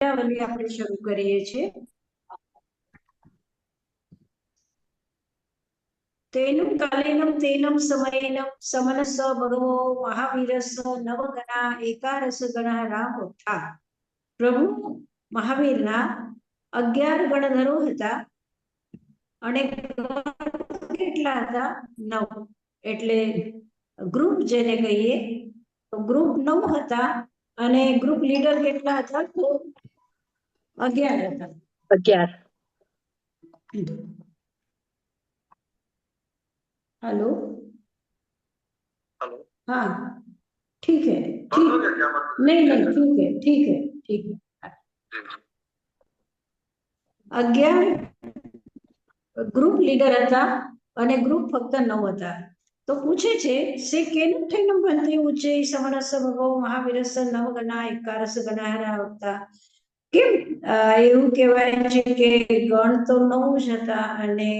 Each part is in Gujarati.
ક્રિયાવલી આપણે શરૂ કરીએ છીએ. તેનું કાલેનમ તેનમ સમયેનમ સમનસ ભગવો મહાવીરસ નવગણા એકારસ ગણા રામોઠા. પ્રભુ મહાવીરના 11 ગણધરો હતા અને કેટલા હતા? 9. એટલે ગ્રુપ જેને કહીએ તો ગ્રુપ 9 હતા અને ગ્રુપ લીડર કેટલા હતા? તો 11 હતા. 11. हेलो हेलो हाँ ठीक है बंद हो गया क्या? नहीं नहीं ठीक है ठीक है ठीक है. 11 ગ્રુપ લીડર હતા અને ગ્રુપ ફક્ત 9 હતા. તો પૂછે છે સે કેનું થઈને બનતે ઉચ્ચે સમરસ ભગવો મહાવીરસ નવગણા એકારસ ગણા હતા. કેમ એવું કહેવાય છે કે ગણ તો 9 જ હતા અને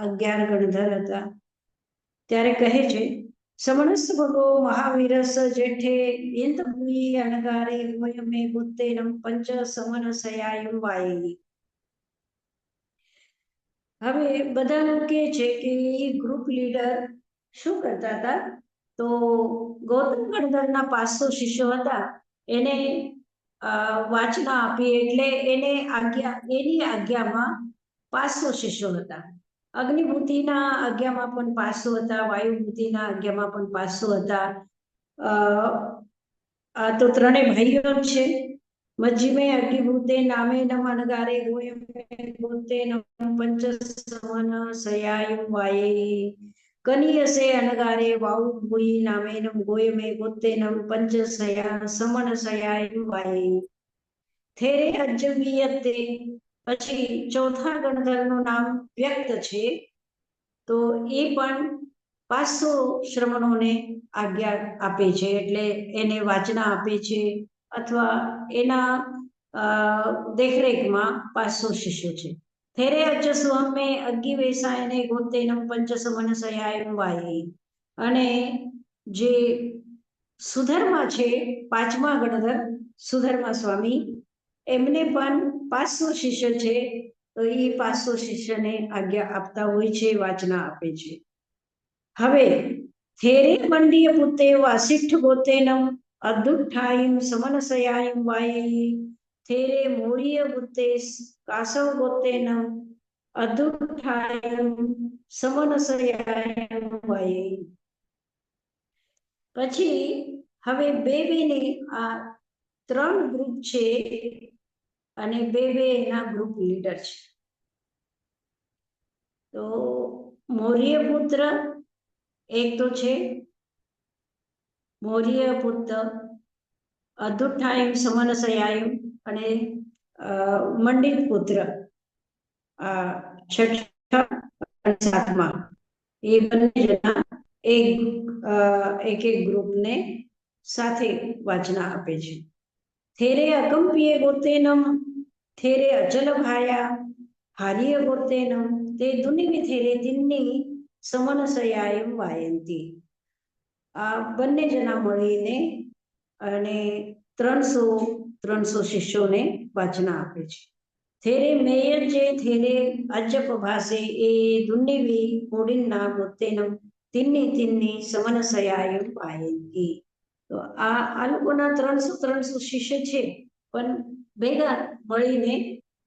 11 ગણધર હતા? ત્યારે કહે છે સમણસ ભગો મહાવીરસ જેઠે યંત ભૂમિ અણગારે વયમે બુદ્ધેનમ પંચ સમન સયાયમ વાયે. હવે બધા કહે છે કે ગ્રુપ લીડર શું કરતા હતા? તો ગૌતમ ગણધરના 500 શિષ્યો હતા, એને વાચના આપી એટલે એની આજ્ઞામાં 500 શિષ્યો હતા. અગ્નિભૂતિના આજ્ઞામાં પણ 500 હતા, વાયુભૂતિના આજ્ઞામાં પણ 500 હતા. આ તો ત્રણેય ભાઈઓ છે. મજ્જિમે અગ્નિભૂતે નામે નમ અનગારે ગોયમે ભૂતે નમ પંચ સમન સયાયમ વાયે. કનિયસે અનગારે વાયુ ભૂઈ નામે નમ ગોયમે ભૂતે નમ પંચ સમન સયાયમ વાયે. થેરે અજ્જવીયતે. પછી ચોથા ગણધરનું નામ વ્યક્ત છે, તો એ પણ 500 શ્રમણોને આજ્ઞા આપે છે, એટલે એને વાચના આપે છે અથવા એના દેખરેખમાં 500 શિષ્યો છે. થેરે અજ સ્વમે અગ્નિ વેસાયને ગોતેનમ પંચ સમન સયાયમ વાયે. અને જે સુધર્મા છે, 5મા ગણધર સુધર્મા સ્વામી, એમને પણ 500 શિષ્ય છે, તો એ 500 શિષ્યને આજ્ઞા આપતા હોય છે, વાચના આપે છે. હવે થેરે મંડીય પુતે વાસિષ્ઠ ગોતેનમ અદુઠાયમ સમનસયાયમ વાયે. થેરે મોરીય પુતે કાસવ ગોતેનમ અદુઠાયમ સમનસયાયમ વાયે. પછી હવે બે આ 3 ગ્રુપ છે અને બે એના ગ્રુપ લીડર છે. તો મૌર્ય પુત્ર એક તો છે મૌર્ય પુત્ર અદુઠાયમ સમન સયાયમ, અને મંડિત પુત્ર 6ઠા અને 7મા, એ બંને જણા એક ગ્રુપને સાથે વાચના આપે છે. થેરે અકંપીય ગોતેનમ થેરે અચલ ભાયા હાર્ય ગોતેનમ તે દુનિમિ થેરે દિન્ની સમન સયાયમ વાયંતી. આ બંને જણા મળીને અને 300 શિષ્યોને વાચના આપે છે. થેરે મેયર જે થેરે અજપ ભાષે એ દુન્નિવી મોડિન્ના ગોતેનમ તિન્ની સમન સયાયમ વાયંતી. તો આ લોકોના 300 શિષ્ય છે, પણ ભેગા મળીને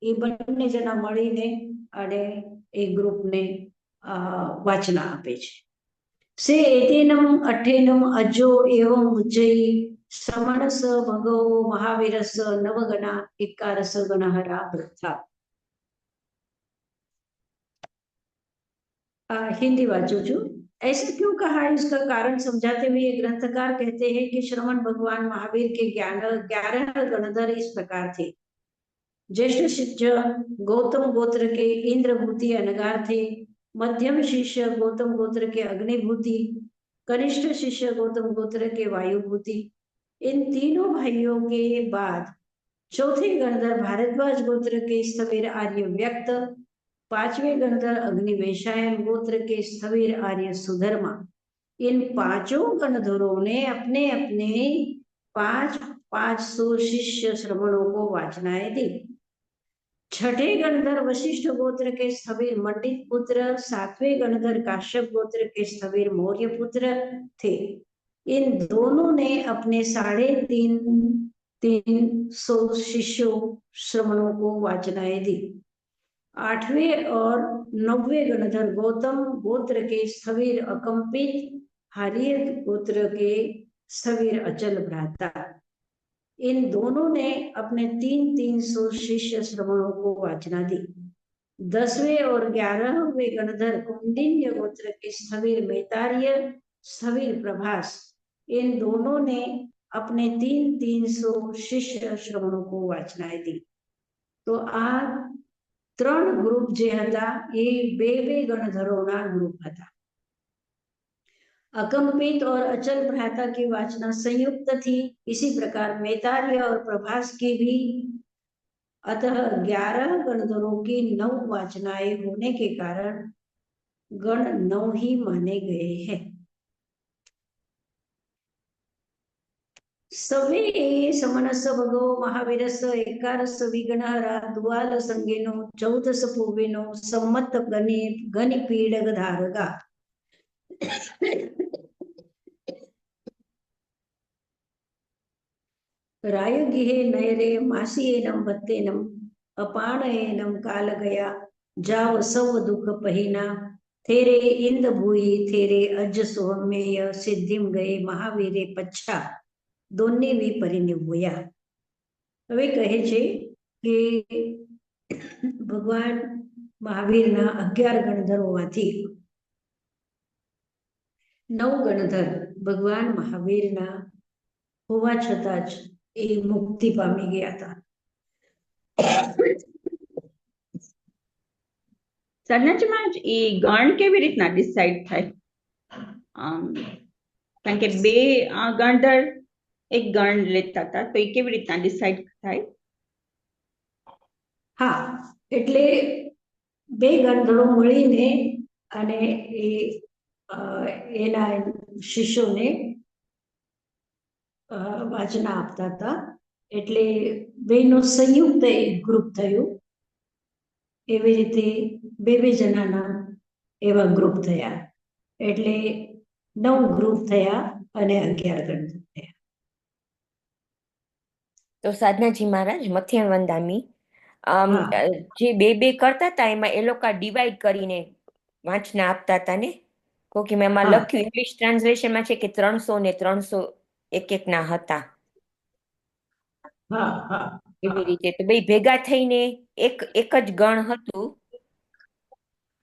એ બંને જણા મળીને અને એ ગ્રુપને વાચના આપે છે. સે એતેનમ અઠેનમ અજો એવમ ઉજ્જયી સમણસ ભગવો મહાવીરસ નવગણા એકારસ ગણહરા પ્રથા. हिंदी वाचू छू. ऐसे क्यों कहा? इसका कारण समझाते हुए ग्रंथकार कहते हैं कि श्रवण भगवान महावीर के 11 गणधर इस प्रकार थे. ज्येष्ठ शिष्य गौतम गोत्र के इंद्रभूति अनगार थे. मध्यम शिष्य गौतम गोत्र के अग्निभूति. कनिष्ठ शिष्य गौतम गोत्र के वायुभूति. इन तीनों भाइयों के बाद चौथे गणधर भारद्वाज गोत्र के स्थविर आर्य व्यक्त. 5वें गणधर अग्निवेशायन गोत्र के स्थविर आर्य सुधर्मा. इन 5 गणधरों ने अपने अपने 5 500 शिष्य श्रमणों को वाचनाएं दी। छठे गणधर वशिष्ठ गोत्र के स्थविर मंडित पुत्र, 7वें गणधर काश्यप गोत्र के स्थविर मौर्य पुत्र थे। इन दोनों ने अपने 350 शिष्यों श्रमणों को वाचनाएं दी। 8वें और 9वें गणधर गौतम गोत्र के स्थविर अकंपित, हार्य गोत्र के स्थविर अचल भ्राता, इन दोनों ने अपने 300 शिष्य श्रमणों को वाचना दी। 10वें और 11वें गणधर कौंडिन्य गोत्र के स्थविर मैतार्य, स्थविर प्रभास, इन दोनों ने अपने 300 शिष्य श्रमणों को वाचनाएं दी। तो आ 3 ग्रुप जे हता ए 2 गणधरोना ग्रुप हता। अकंपित और अचल भ्राता की वाचना संयुक्त थी। इसी प्रकार मैतार्य और प्रभास की भी। अतः 11 गणधरों की 9 वाचनाएं होने के कारण गण 9 ही माने गए हैं। सवे समनस भगो महावीरस एकारस विघ्नहरा द्वाल संगेनो 14 पूर्वेनो सम्मत गनि पीडग धारगा। रायुगिहे नयरे मासीएनम भत्तेनम अपाणएनम काल गया जाव सव दुख पहिना थेरे इंद भूई थेरे अज सोमेय सिद्धिम गए महावीरे पच्छा दोन्नी वी परिनिवया। હવે કહે છે કે ભગવાન મહાવીરના 11 ગણધરોમાંથી 9 ગણધર ભગવાન મહાવીરના હોવા છતાં જ એ મુક્તિ પામી ગયા હતા। સાધનાજીમાં એ ગણ કેવી રીતના ડિસાઈડ થાય? કારણ કે 2 ગણધર એક ગણ લેતા હતા, તો એ કેવી રીતના ડિસાઈડ થાય? હા, એટલે 2 ગણધરો મળીને અને એના શિષ્યોને વાચના આપતા હતા। એટલે 2નું સંયુક્ત એક ગ્રુપ થયું। એવી રીતે 2 જણાના એવા ગ્રુપ થયા। એટલે 9 ગ્રુપ થયા અને 11 ગણધર થયા। તો સાધનાજી મહારાજ મથ્યાણ વંદામી હા। જે 2 કરતા હતા એમાં એ લોકો ડિવાઈડ કરીને વાંચના આપતા હતા ને? કોકી મેં એમાં હા। લખ્યું ઇંગ્લિશ ટ્રાન્સલેશનમાં છે કે 300 ને 300 એક ના હતા હા હા એવી રીતે। તો બે ભેગા થઈને એક જ ગણ હતું।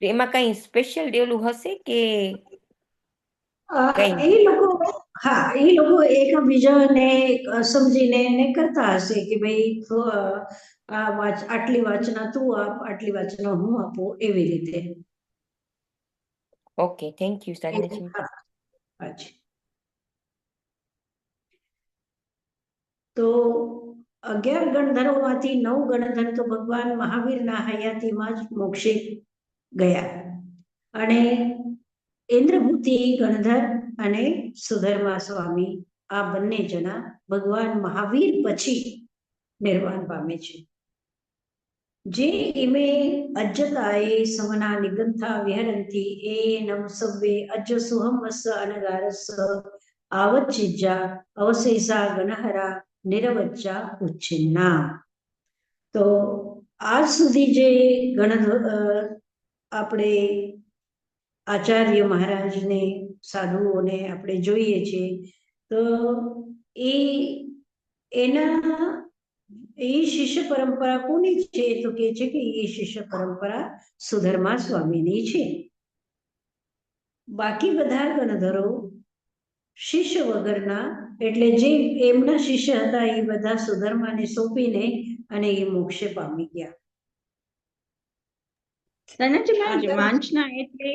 એમાં કઈ સ્પેશિયલ ડેલું હશે કે કઈ? એ લોકો હા એ લોકો એકબીજાને સમજીને એને કરતા હશે કે ભાઈ આટલી વાચના તું આપ, આટલી વાચના હું આપું, એવી રીતે। Okay, thank you Sadhanaji. હા, હાજી। તો 11 ગણધરોમાંથી 9 ગણધર તો ભગવાન મહાવીરના હયાતીમાં જ મોક્ષે ગયા અને ઇન્દ્રભૂતિ ગણધર અને સુધર્મા સ્વામી આ બંને જણા ભગવાન મહાવીર પછી નિર્વાણ પામે છે। જે ઇમે અજ્જતાએ સમના નિગંથા વિહરંતી એ નમ સવ્વે અજ્જ સુહમસ અનગારસ આવચ્ચિજ્જા અવશેષા ગણહરા નિરવચ્ચા ઉચ્છિન્ના। તો આજ સુધી જે આપણે આચાર્ય મહારાજને સાધુઓને આપણે જોઈએ છે તો એના શિષ્ય પરંપરા કોની છે? તો કે છે કે એ શિષ્ય પરંપરા સુધર્મા સ્વામીની છે। બાકી બધા ગણધરો શિષ્ય વગરના, એટલે જે એમના શિષ્ય હતા એ બધા સુધર્માને સોંપીને અને એ મોક્ષે પામી ગયા। સાધનાજી વાંચના એટલે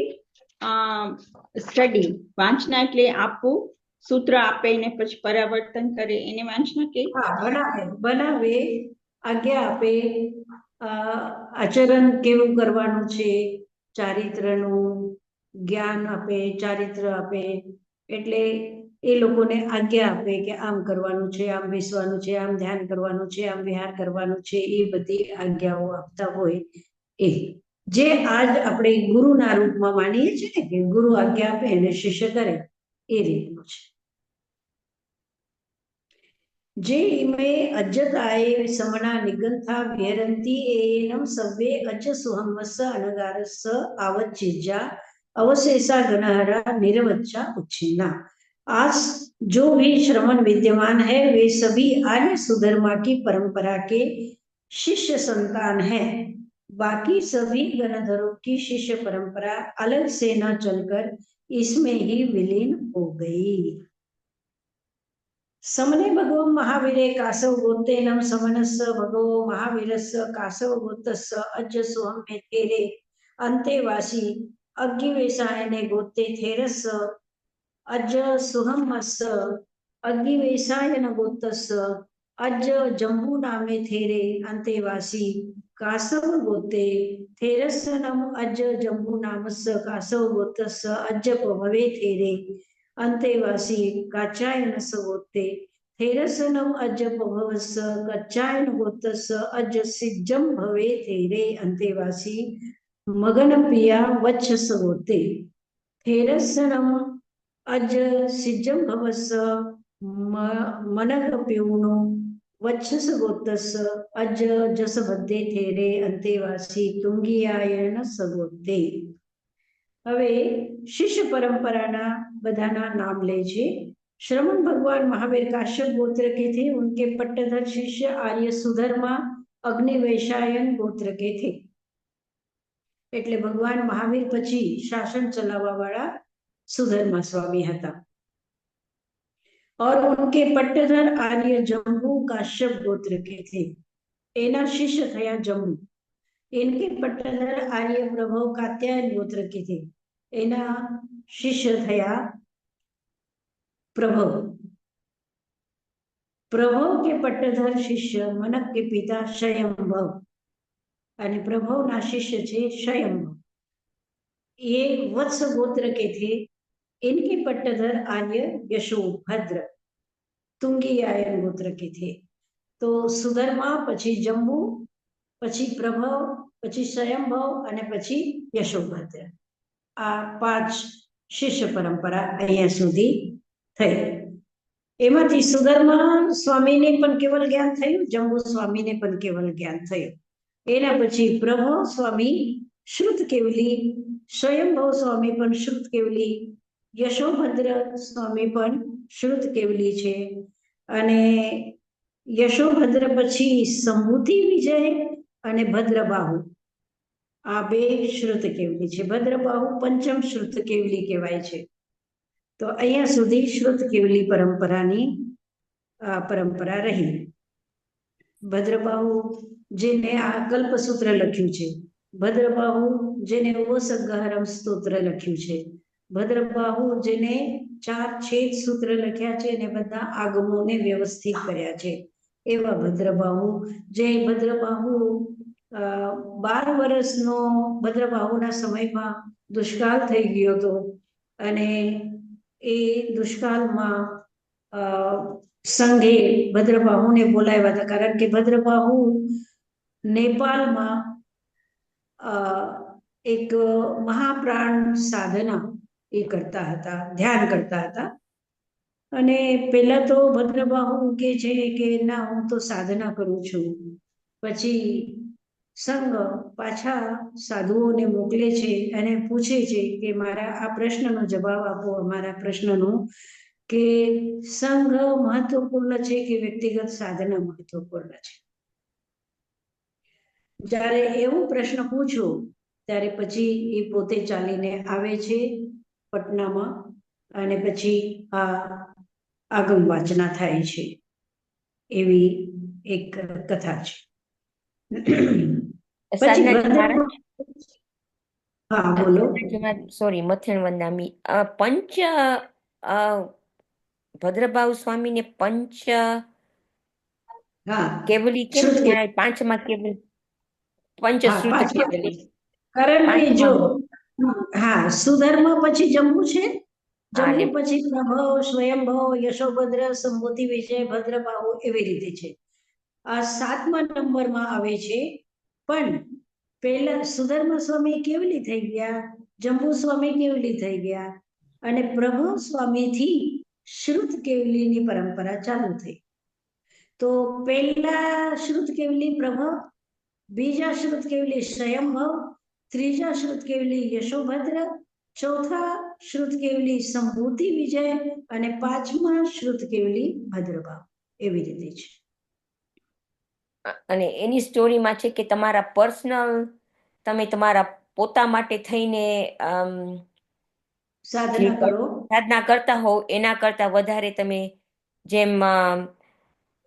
સ્ટડી, વાંચના એટલે આપવું, સૂત્ર આપે ને પછી પરાવર્તન કરે એને વાંચના કે? હા, બનાવે, આજ્ઞા આપે, આચરણ કેવું કરવાનું છે, ચારિત્રનું જ્ઞાન આપે, ચારિત્ર આપે, એટલે એ લોકોને આજ્ઞા આપે કે આમ કરવાનું છે, આમ બેસવાનું છે, આમ ધ્યાન કરવાનું છે, આમ વિહાર કરવાનું છે, એ બધી આજ્ઞાઓ આપતા હોય એ જે આજ આપણે ગુરુના રૂપમાં માનીએ છીએ ને કે ગુરુ આજ્ઞા આપે અને શિષ્ય કરે એ રીતનું છે. જે ઇમે અજ્જતાએ સમના નિગંથા વિહરંતી એનમ સવ્વે અજ્જ સુહમસ્સ અનગારસ્સ आवच्चिज्जा अवशेषा गणहरा निरवच्चा उच्छिन्ना. आज जो भी श्रमण विद्यमान है वे सभी आर्य सुधर्मा की परंपरा के शिष्य संतान हैं. बाकी सभी गणधरों की शिष्य परंपरा अलग से न चलकर इसमें ही विलीन हो गई. समने भगवो महावीरे कासव गोतेनम समनस्स भगवो महावीरस्स कासव गोतस्स अज्ज सोहम में तेरे अंतेवासी अग्गिवेशायने गोते थेरस्स अज्ज सुहमस्स अग्गिवेशायन गोतस्स अज्ज जम्बू नामे थेरे अंतेवासी कासव गोते थेरस्सनम अज्ज जम्बू नामस्स कासव गोतस्स अज्ज पभवे थेरे अंतेवासी काचायनस गोते थेरसनम अज्ज पभवस्स कच्चायन गोतस्स अज्ज सिज्जम भवे थेरे अंतेवासी मगन पिया वच्छस गोते थेरसनम अज्ज सिज्जम भवस्स मनग पियुनो वच्छस गोतस्स अज्ज जस बद्धे थेरे अंतेवासी तुंगियायन सगोते. હવે શિષ્ય પરંપરાના બધાના નામ લે છે. श्रमण भगवान महावीर काश्यप गोत्र के थे. उनके पट्टधर शिष्य आर्य सुधर्मा अग्निवेशायन गोत्र के थे. એટલે ભગવાન મહાવીર પછી શાસન ચલાવવા વાળા સુધર્મા स्वामी હતા. और उनके पट्टधर आर्य जम्बू काश्यप गोत्र के थे. एना शिष्य थया जम्बू. इनके पट्टधर आर्य प्रभव कात्यायन गोत्र के थे. एना शिष्य थया प्रभव. प्रभव के पट्टधर शिष्य मनक के पिता स्वयंभव અને પ્રભવના शिष्य छे स्वयंभव. ये वत्स गोत्र के थे. इनके पट्टधर आर्य यशोभद्र तुंगियायन गोत्र के थे. तो सुधर्मा પછી જંબુ પછી પ્રભવ પછી સ્વયંભવ અને પછી યશોભદ્ર. આ 5 શિષ્ય પરંપરા અહીંયા સુધી થઈ. એમાંથી સુધર્મા સ્વામીને પણ કેવલ જ્ઞાન થયું, જંબુ સ્વામીને પણ કેવલ જ્ઞાન થયું. એના પછી પ્રભવ સ્વામી શ્રુત કેવલી, સ્વયંભવ સ્વામી પણ શ્રુત કેવલી, યશોભદ્ર સ્વામી પણ શ્રુત કેવલી છે. અને યશોભદ્ર પછી સંભૂતિ વિજય અને ભદ્રબાહુ આ બે શ્રુત કેવલી છે. ભદ્રબાહુ પંચમ શ્રુત કેવલી કહેવાય છે. તો અહીંયા સુધી શ્રુત કેવલી પરંપરાની પરંપરા રહી. ભદ્રબાહુ જેને આ કલ્પસૂત્ર લખ્યું છે, ભદ્રબાહુ જેને ઓસગહરમ સ્તોત્ર લખ્યું છે, ભદ્રબાહુ જેને 4 છેદ સૂત્ર લખ્યા છે અને બધા આગમોને વ્યવસ્થિત કર્યા છે, એવા ભદ્રબાહુ. જે ભદ્રબાહુ 12 વર્ષનો ભદ્રબાહુના સમયમાં દુષ્કાળ થઈ ગયો હતો અને એ દુષ્કાળમાં સંઘે ભદ્રબાહુને બોલાવ્યા હતા. કારણ કે ભદ્રબાહુ નેપાળમાં એક મહાપ્રાણ સાધના એ કરતા હતા, ધ્યાન કરતા હતા. અને પહેલા તો ભદ્રબાહુ કહે છે કે ના, હું તો સાધના કરું છું. પછી સંઘ પાછા સાધુઓને મોકલે છે અને પૂછે છે કે મારા આ પ્રશ્નનો જવાબ આપો, અમારા પ્રશ્નનો, કે સંઘ મહત્વપૂર્ણ છે કે વ્યક્તિગત સાધના મહત્વપૂર્ણ છે. જ્યારે એવો પ્રશ્ન પૂછો ત્યારે પછી એ પોતે ચાલીને આવે છે પટનામાં અને પછી આ આગમ વાંચના થાય છે. એવી એક કથા છે. હા બોલો. સોરી, મથેણ વંદામી. પંચ ભદ્રબાહુ સ્વામીને પંચ કેવલી કેમ કહેવાય? 5માં કેવલી પંચશ્રુત કેવલી. કારણ કે જો સુધર્મા પછી જંબુ છે હા, જમ્બુ પછી પ્રભવ, સ્વયંભવ, યશોભદ્ર, સંબોધિ વિજય, ભદ્રબાહુ એવી રીતે છે. આ 7મા નંબરમાં આવે છે. પણ પહેલા સુધર્મા સ્વામી કેવલી થઈ ગયા, જંબુ સ્વામી કેવલી થઈ ગયા અને પ્રભવ સ્વામીથી શ્રુત કેવલીની પરંપરા ચાલુ થઈ. તો પહેલા શ્રુત કેવલી પ્રભવ, બીજા શ્રુત કેવલી સ્વયંભવ, ત્રીજા શ્રુત કેવલી યશોભદ્ર, ચોથા શ્રુત કેવલી સંભૂતિ વિજય અને 5મા શ્રુત કેવલી ભદ્રબાહુ એવી રીતે છે. અને એની સ્ટોરીમાં છે કે તમારા પર્સનલ, તમે તમારા પોતા માટે થઈને સાધના કરો, સાધના કરતા હોવ એના કરતા વધારે તમે જેમ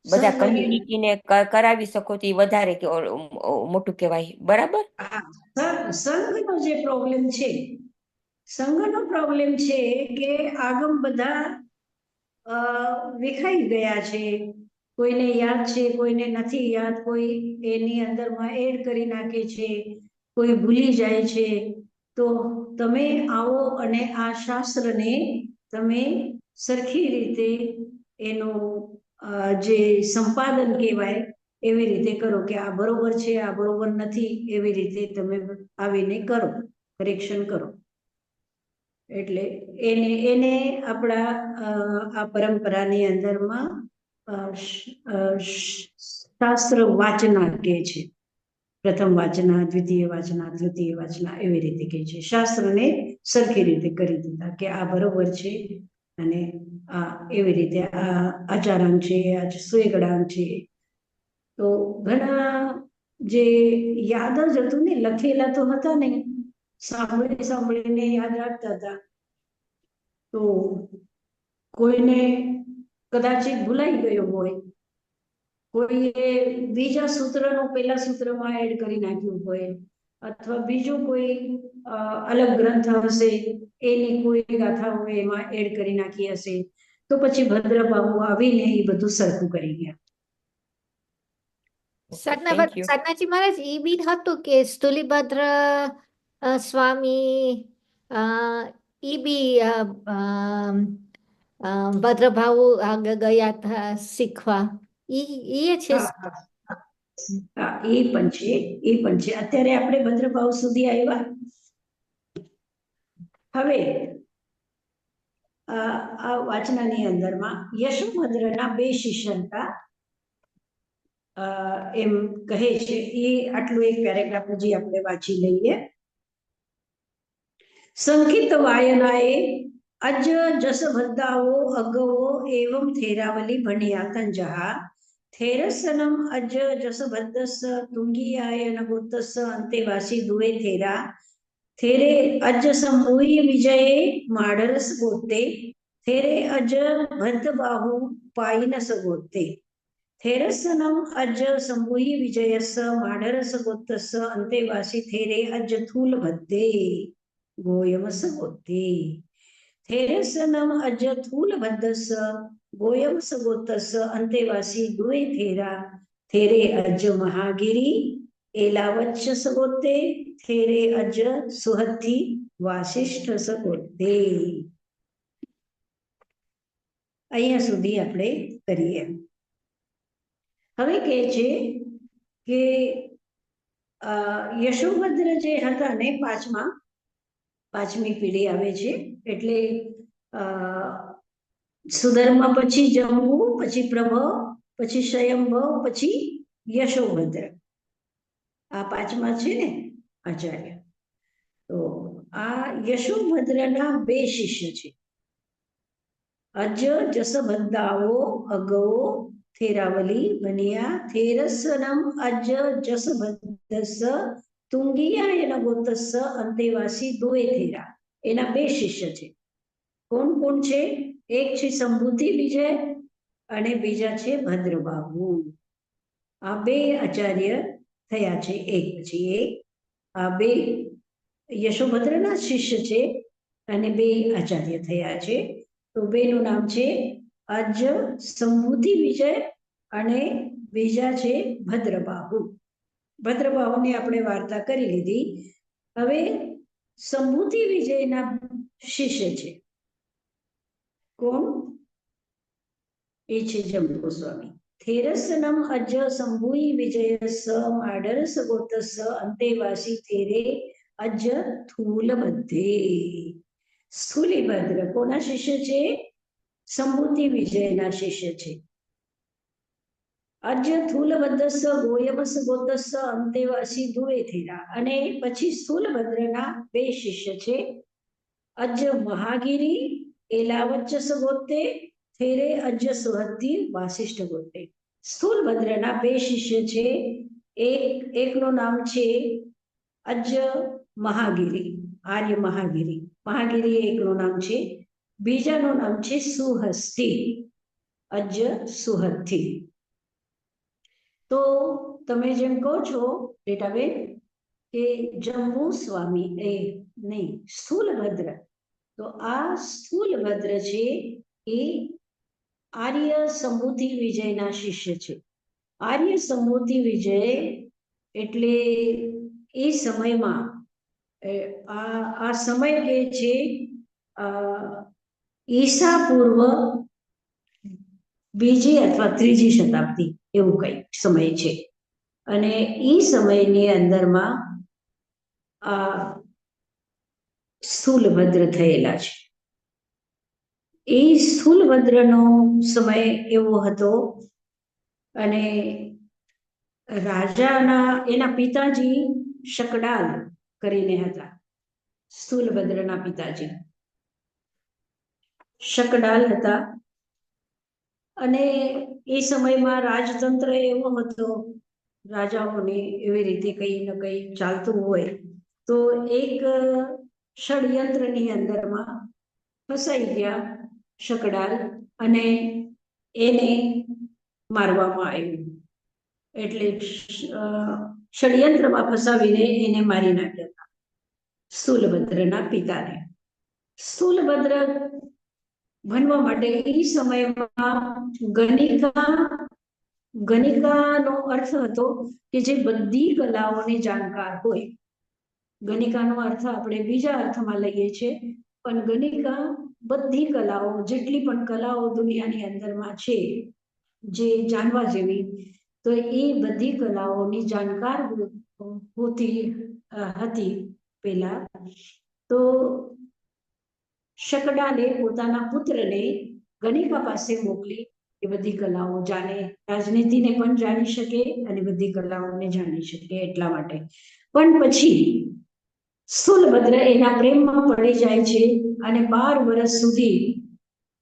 બધા સંઘની- કમ્યુનિટીને કરાવી શકો તો એ વધારે મોટું કહેવાય. બરાબર? હા, સંઘનો જે પ્રોબ્લેમ છે, સંઘનો પ્રોબ્લેમ છે કે આગમ બધા વિખાઈ ગયા છે. કોઈને યાદ છે, કોઈને નથી યાદ, કોઈ એની અંદરમાં એડ કરી નાખે છે, કોઈ ભૂલી જાય છે. તો તમે આવો અને આ શાસ્ત્રને તમે સરખી રીતે એનું જે સંપાદન કહેવાય એવી રીતે કરો કે આ બરોબર છે, આ બરોબર નથી, એવી રીતે તમે આવીને કરો, કરેક્શન કરો. એટલે એને આપણા આ પરંપરાની અંદરમાં શાસ્ત્ર વાચના કહે છે. પ્રથમ વાચના, દ્વિતીય વાચના, તૃતીય વાચના એવી રીતે કહે છે. શાસ્ત્રને સરખી રીતે કરી દીધા કે આ બરોબર છે અને આ એવી રીતે આ આચારાંગ છે, આ સુયગડાંગ છે. તો ઘણા જે યાદ જ હતું ને, લખેલા તો હતા ને, સાંભળીને યાદ રાખતા હતા. તો કોઈને કદાચિત ભૂલાઈ ગયો હોય, કોઈએ બીજા સૂત્રનો પહેલા સૂત્રમાં એડ કરી નાખ્યું હોય, અથવા બીજું કોઈ અલગ ગ્રંથ હશે એની કોઈ ગાથાઓ એમાં એડ કરી નાખી હશે, તો પછી ભદ્રબાહુ આવીને એ બધું સરખું કરી ગયા. સાધનાજી મહારાજ એ બી હતું કે સ્થુલીભદ્ર સ્વામી ઈ બી ભદ્રભાઉ આગળ ગયા હતા શીખવા, એ છે. હા, એ પણ છે, એ પણ છે. અત્યારે આપણે ભદ્રભાવ સુધી આવ્યા. હવે આ વાચનાની અંદરમાં યશોભદ્રના 2 શિષ્ય હતા એમ કહે છે. એ આટલું એક પેરેગ્રાફ હજી આપણે વાંચી લઈએ. સંકિત વાયનાએ અજ જસભદ્દાઓ અગવો એવમ થેરાવલી ભણ્યા તંજહા થેરસનમ અજ જસભદ્દસ તુંગીયાય નગોતસ અંતેવાસી દુએ થેરા થેરે અજ સમૂહ્ય વિજયે માડરસ ગોતે થેરે અજ ભદ્દબાહુ પાઈનસ ગોતે થેરસનમ અજ સમૂહ્ય વિજયસ માડરસ ગોતસ અંતેવાસી થેરે અજ થૂલ ભદ્દે ગોયમસ ગોતે થેરસનમ અજ થૂલ ભદ્દસ ગોયમસ ગોતસ અંતેવાસી દુએ થેરા થેરે અજ મહાગીરી એલાવચ્છસ ગોતે થેરે અજ સુહદ્દી વાસિષ્ઠસ ગોતે. અહીંયા સુધી આપણે કરીએ. હવે કહે છે કે યશોભદ્ર જે હતા ને, 5મી પેઢી આવે છે. એટલે સુધર્મા પછી જંબુ, પછી પ્રભવ, પછી સ્વયંભવ, પછી યશોભદ્ર. આ 5મા છે ને આચાર્ય. તો આ યશોભદ્રના 2 શિષ્ય છે. અજ જસભદ્દાઓ અગવો થેરાવલી બન્યા થેરસનમ અજ જસભદ્દસ તુંગીયાય નગોતસ અંતેવાસી દુએ થેરા. એના 2 શિષ્ય છે. કોણ કોણ છે? એક છે સંભૂતિ વિજય અને બીજા છે ભદ્રબાહુ. આ 2 આચાર્ય થયા છે, એક પછી એક. આ 2 યશોભદ્રના શિષ્ય છે અને 2 આચાર્ય થયા છે. તો 2નું નામ છે અજ સંભૂતિ વિજય અને બીજા છે ભદ્રબાહુ. ભદ્રબાહુની આપણે વાર્તા કરી લીધી. હવે સંભૂતિ વિજયના શિષ્ય છે. કોણ? એ છે જંબુ ગોસ્વામી. થેરસનમ અજ સંભુઈ વિજયસ માડરસ ગોતસ અંતેવાસી થેરે અજ થૂલબદ્ધે. સ્થૂલીભદ્ર કોના શિષ્ય છે? સંભૂતિ વિજયના શિષ્ય છે. અજ થૂલભદ્રસ ગોયમસ ગોતસ અંતેવાસી ધુવે થેરા. અને પછી સ્થૂલભદ્રના બે શિષ્ય છે. અજ મહાગીરી એલાવચ્ચસ ગોતે થેરે અજ સુહદ્દી વાસિષ્ઠ ગોતે. સ્થૂલભદ્રના બે શિષ્ય છે. એકનું નામ છે અજ મહાગીરી, આર્ય મહાગીરી. મહાગીરી એકનું નામ છે. બીજાનું નામ છે સુહસ્તી, અજ સુહદ્દી. તો તમે જેમ કહો છો બેટાબેન કે જંબુ સ્વામી નહીં, સ્થૂલભદ્ર. તો આ સ્થૂલભદ્ર છે એ આર્ય સંભૂતિ વિજયના શિષ્ય છે. આર્ય સંભૂતિ વિજય એટલે એ સમયમાં આ સમય કે છે ઈસા પૂર્વ બીજી અથવા ત્રીજી શતાબ્દી, એવું કંઈક સમય છે. અને એ સમયની અંદરમાં આ સ્થૂલભદ્ર થયેલા છે. એ સ્થૂલભદ્રનો સમય એવો હતો અને રાજાના એના પિતાજી શકડાલ કરીને હતા. સ્થૂલભદ્રના પિતાજી શકડાલ હતા. અને એ સમયમાં રાજતંત્ર એવો હતો, રાજાઓને એવી રીતે કંઈ ને કંઈ ચાલતું હોય તો એક ષડયંત્રની અંદરમાં ફસાઈ ગયા શકડાલ અને એને મારવામાં આવ્યું. એટલે ષડયંત્રમાં ફસાવીને એને મારી નાખ્યા હતા, સ્થૂલભદ્રના પિતાને. સ્થૂલભદ્ર ભણવા માટે એ સમયમાં ગણિકાનો અર્થ હતો કે જે બધી કલાઓને જાણકાર હોય. ગણિકાનો અર્થ આપણે બીજા અર્થમાં લઈએ છીએ, પણ ગણિકા બધી કલાઓ, જેટલી પણ કલાઓ દુનિયાની અંદરમાં છે જે જાણવા જેવી, તો એ બધી કલાઓની જાણકાર હોતી હતી પેલા. તો શકડાલે પોતાના પુત્રને ગણિકા પાસે મોકલી એ બધી કલાઓ જાણે, રાજનીતિને પણ જાણી શકે અને બધી કલાઓને જાણી શકે એટલા માટે. પણ પછી સ્થૂલભદ્ર એના પ્રેમમાં પડી જાય છે અને 12 વર્ષ સુધી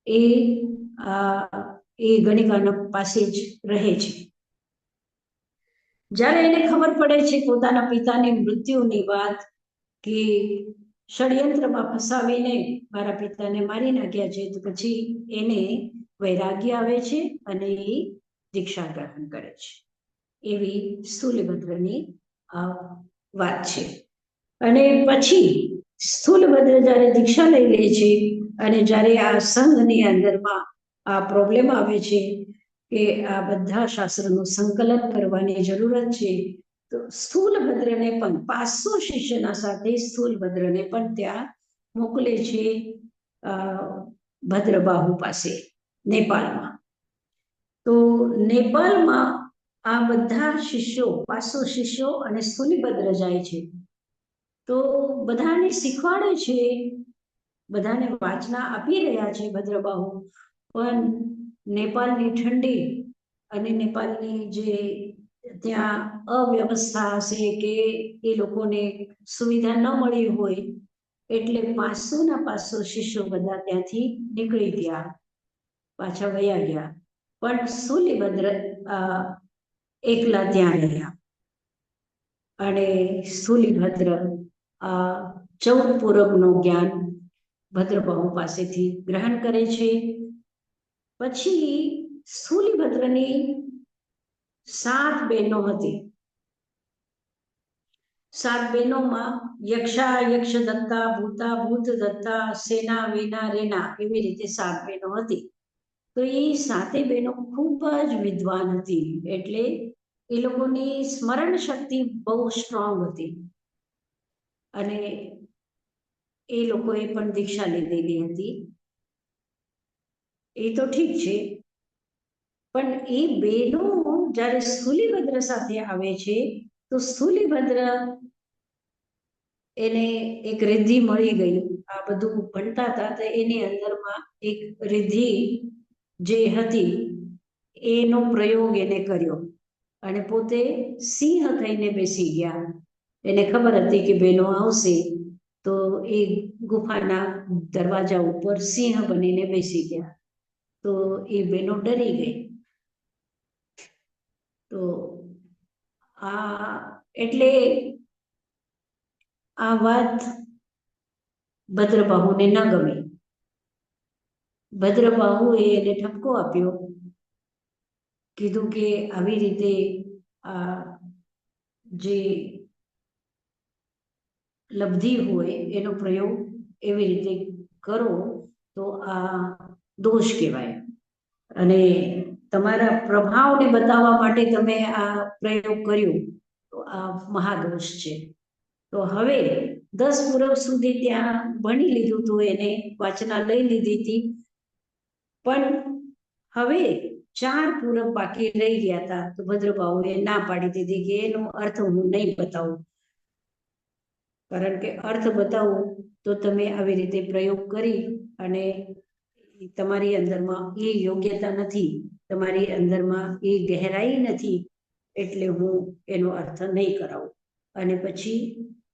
એ ગણિકાના પાસે જ રહે છે. જ્યારે એને ખબર પડે છે પોતાના પિતાની મૃત્યુની વાત કે ષડયંત્રમાં ફસાવીને મારા પિતાને મારી નાખ્યા છે, તો પછી એને વૈરાગ્ય આવે છે અને એ દીક્ષા ગ્રહણ કરે છે. એવી સ્થૂલભદ્રની વાત છે. અને પછી સ્થૂલભદ્ર જ્યારે દીક્ષા લઈ લે છે અને જ્યારે આ સંઘની અંદરમાં આ પ્રોબ્લેમ આવે છે કે આ બધા શાસ્ત્રનું સંકલન કરવાની જરૂરત છે, તો સ્થૂલભદ્રને પણ 500 શિષ્યના સાથે સ્થૂલભદ્રને પણ ત્યાં મોકલે છે ભદ્રબાહુ પાસે, નેપાળમાં. તો નેપાળમાં આ બધા શિષ્યો, 500 શિષ્યો અને સ્થૂલભદ્ર જાય છે. તો બધાને શીખવાડે છે, બધાને વાચના આપી રહ્યા છે ભદ્રબાહુ. પણ નેપાળની ઠંડી અને નેપાળની જે ત્યાં અવ્યવસ્થા હશે કે એ લોકોને સુવિધા ન મળી હોય, એટલે 500 ના 500 શિષ્યો બધા ત્યાંથી નીકળી ગયા, પાછા વયા ગયા. પણ સ્થૂલભદ્ર એકલા ત્યાં રહ્યા અને સ્થૂલભદ્ર 14 પૂરબનું જ્ઞાન ભદ્રબાહુ પાસેથી ગ્રહણ કરે છે. પછી સ્થૂલભદ્રની 7 બહેનો હતી. 7 બહેનોમાં યક્ષા, યક્ષદત્તા, ભૂતા, ભૂતદત્તા, સેના, વેના, રેના, એવી રીતે 7 બહેનો હતી. તો એ 7 બહેનો ખૂબ જ વિદ્વાન હતી, એટલે એ લોકોની સ્મરણ શક્તિ બહુ સ્ટ્રોંગ હતી અને એ લોકોએ પણ દીક્ષા લીધેલી હતી. એ તો ઠીક છે, પણ એ બેનો જ્યારે સ્થૂલીભદ્ર સાથે આવે છે તો સ્થૂલીભદ્ર એને એક રિદ્ધિ મળી ગઈ. આ બધું ભણતા હતા તો એની અંદરમાં એક રિદ્ધિ જે હતી એનો પ્રયોગ એને કર્યો અને પોતે સિંહ થઈને બેસી ગયા. એને ખબર હતી કે બહેનો આવશે તો એ ગુફાના દરવાજા ઉપર સિંહ બનીને બેસી ગયા. તો એ બહેનો ડરી ગઈ. તો એટલે આ વાત ભદ્રબાહુને ન ગમી. ભદ્રબાહુએ એને ઠપકો આપ્યો, કીધું કે આવી રીતે આ જે લબ્ધિ હોય એનો પ્રયોગ એવી રીતે કરો તો આ દોષ કહેવાય અને તમારા પ્રભાવને બતાવવા માટે તમે આ પ્રયોગ કર્યો તો આ મહાદોષ છે. તો હવે 10 પૂરબ સુધી ત્યાં ભણી લીધું હતું, એને વાચના લઈ લીધી હતી, પણ હવે 4 પૂરબ બાકી રહી ગયા હતા. તો ભદ્રબાહુએ ના પાડી દીધી કે એનો અર્થ હું નહીં બતાવું, કારણ કે અર્થ બતાવું તો તમે આવી રીતે પ્રયોગ કરી અને તમારી અંદરમાં એ યોગ્યતા નથી, તમારી અંદરમાં એ ગહેરાઈ નથી, એટલે હું એનો અર્થ નહીં કરાવું. અને પછી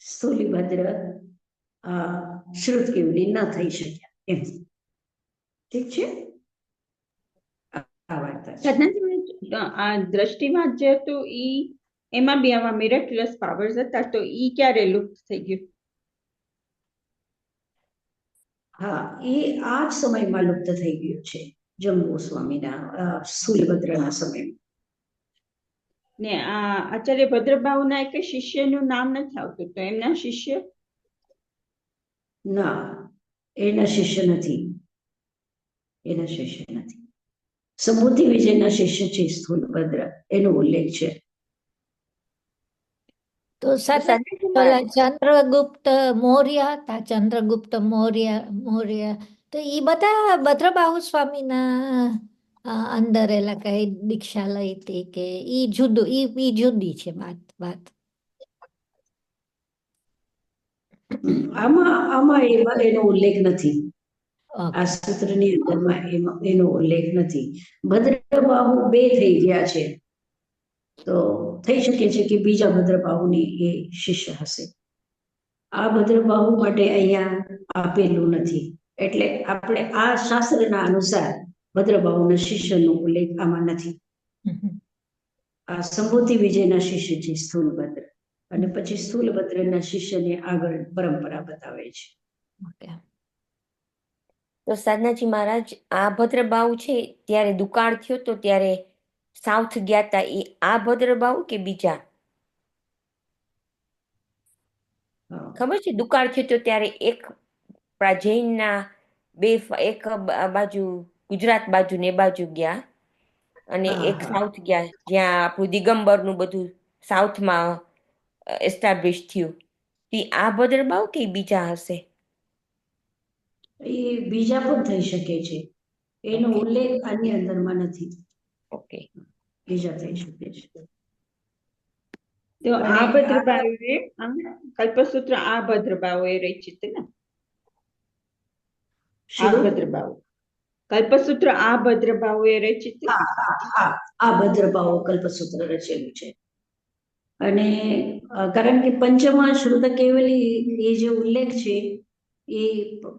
સ્થૂલીભદ્ર શ્રુતકેવલી ન થઈ શક્યા એમ. ઠીક છે, આ વાર્તા છે. સાધનાજી, આ દ્રષ્ટિવાદ જે હતું એમાં બી આવા મિરેક્યુલસ પાવર્સ હતા, તો ઈ ક્યારે લુપ્ત થઈ ગયું? હા, એ આ જ સમયમાં લુપ્ત થઈ ગયું છે, જંબુ ગોસ્વામીના સ્થૂલભદ્રના સમયમાં. ને આ આચાર્ય ભદ્રબાહુના એક શિષ્યનું નામ નથી આવતું, તો એમના શિષ્ય? ના, એના શિષ્ય નથી. એના શિષ્ય નથી. સંબુદ્ધિ વિજયના શિષ્ય છે સ્થૂલભદ્ર, એનો ઉલ્લેખ છે. તો પેલા ચંદ્રગુપ્ત મૌર્ય હતા, ચંદ્રગુપ્ત મૌર્ય તો એ બધા ભદ્રબાહુ સ્વામીના અંદર એલા કઈ દીક્ષા લઈ હતી કે ઈ જુદી છે વાત. આમાં એનો ઉલ્લેખ નથી. ઓકે. આ સૂત્રની અંદરમાં એનો ઉલ્લેખ નથી. ભદ્રબાહુ 2 થઈ ગયા છે, તો થઈ શકે છે કે બીજા ભદ્રબાહુની એ શિષ્ય હશે. આ ભદ્રબાહુ માટે અહીંયા આપેલું નથી, એટલે આપણે આ શાસ્ત્રના અનુસાર ભદ્રબાહુના શિષ્યનો ઉલ્લેખ આમાં નથી. આ સંબુદ્ધિ વિજયના શિષ્ય છે સ્થૂલભદ્ર, અને પછી સ્થૂલભદ્રના શિષ્યને આગળ પરંપરા બતાવે છે. ઓકે. તો સાધનાજી મહારાજ, આ ભદ્રબાહુ છે ત્યારે દુકાળ થયો તો ત્યારે સાઉથ ગયા હતા, એ આ ભદ્રબાહુ કે બીજા? ખબર છે, દુકાળ થયો તો ત્યારે એક જૈનના એક બાજુ ગુજરાત બાજુ ને એ બાજુ ગયા અને એક સાઉથ ગયા, જ્યાં આપણું દિગંબરનું બધું સાઉથમાં એસ્ટાબ્લિશ થયું. આ ભદ્રબાહુ કે બીજા હશે? એ બીજા પણ થઈ શકે છે, એનો ઉલ્લેખ આની અંદરમાં નથી. ઓકે, બીજા થઈ શકે છે. તો આ ભદ્રબાહુએ કલ્પસૂત્ર આ ભદ્રબાહુએ રચિત ને? આ ભદ્રબાહુ કલ્પસૂત્ર આ ભદ્રબાહુએ રચિત? આ ભદ્રબાહુ કલ્પસૂત્ર રચેલું છે. અને કારણ કે પંચમા શ્રુત કેવલી એ જે ઉલ્લેખ છે એ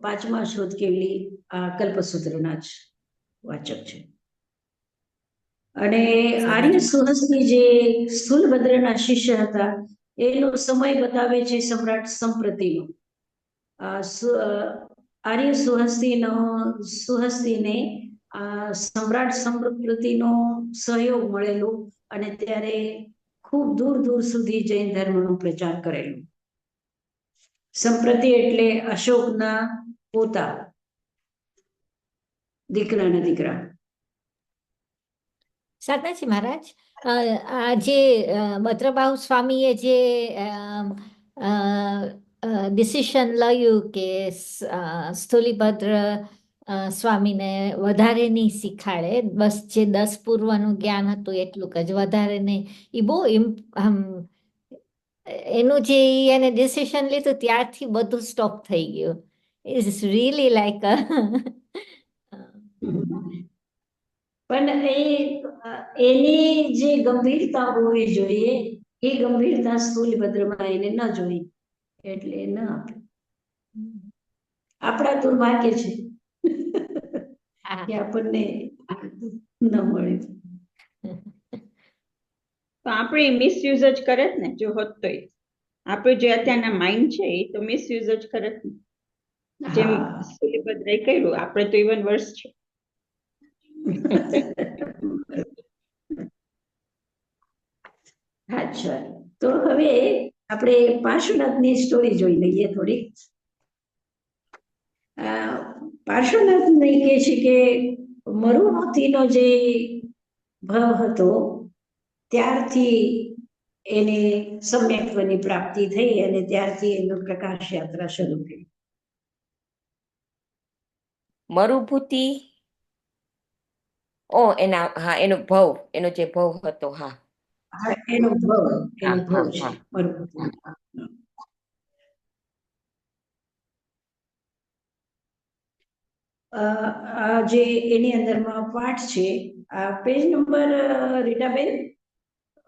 5મા શ્રુત કેવલી આ કલ્પસૂત્રના જ વાચક છે. અને આર્ય સુહસ્તી જે સ્થૂલભદ્રના શિષ્ય હતા એનો સમય બતાવે છે સમ્રાટ સંપ્રતિનો. આર્ય સુહસ્તીને સમ્રાટ સંપ્રતિનો સહયોગ મળેલો અને ત્યારે ખૂબ દૂર દૂર સુધી જૈન ધર્મનો પ્રચાર કરેલો. સંપ્રતિ એટલે અશોકના પોતા, દીકરાના દીકરા. સાધનાજી મહારાજ, આ જે ભદ્રબાહુ સ્વામીએ જે ડિસિશન લયું કે સ્થૂલીભદ્ર સ્વામીને વધારે નહીં શીખાડે, બસ જે 10 પૂર્વનું જ્ઞાન હતું એટલું જ, વધારે નહીં. એ બહુ આમ એનું જે એને ડિસિશન લીધું ત્યારથી બધું સ્ટોપ થઈ ગયું. ઇટ્સ રિયલી લાઈક પણ એની જે ગંભીરતા હોવી જોઈએ એ ગંભીરતા સ્થૂલભદ્રમાં એને ન જોઈ એટલે ન આપ્યું. આપણા દુર્ભાગ્ય છે કે આપણને ન મળ્યું. તો આપણે મિસયુઝ જ કરે જ ને, જો હોત તો આપણું જે અત્યારના માઇન્ડ છે એ તો મિસયુઝ જ કરે જ ને, જેમ સ્થૂલભદ્રે કર્યું. આપણે તો ઇવન વર્ષ છે. અચ્છા, તો હવે આપણે પાર્શ્વનાથની સ્ટોરી જોઈ લઈએ થોડી. પાર્શ્વનાથ કહે છે કે મરુમતીનો જે ભાવ હતો ત્યારથી એને સમ્યક્ત્વની પ્રાપ્તિ થઈ અને ત્યારથી એનો પ્રકાશ યાત્રા શરૂ થઈ. મરુભૂતિ એનો ભવ, એનો જે ભવ હતો. એનો ભવ છે હા. મરુભૂતિ. આ જે એની અંદરમાં પાઠ છે, આ પેજ નંબર રીટાબેન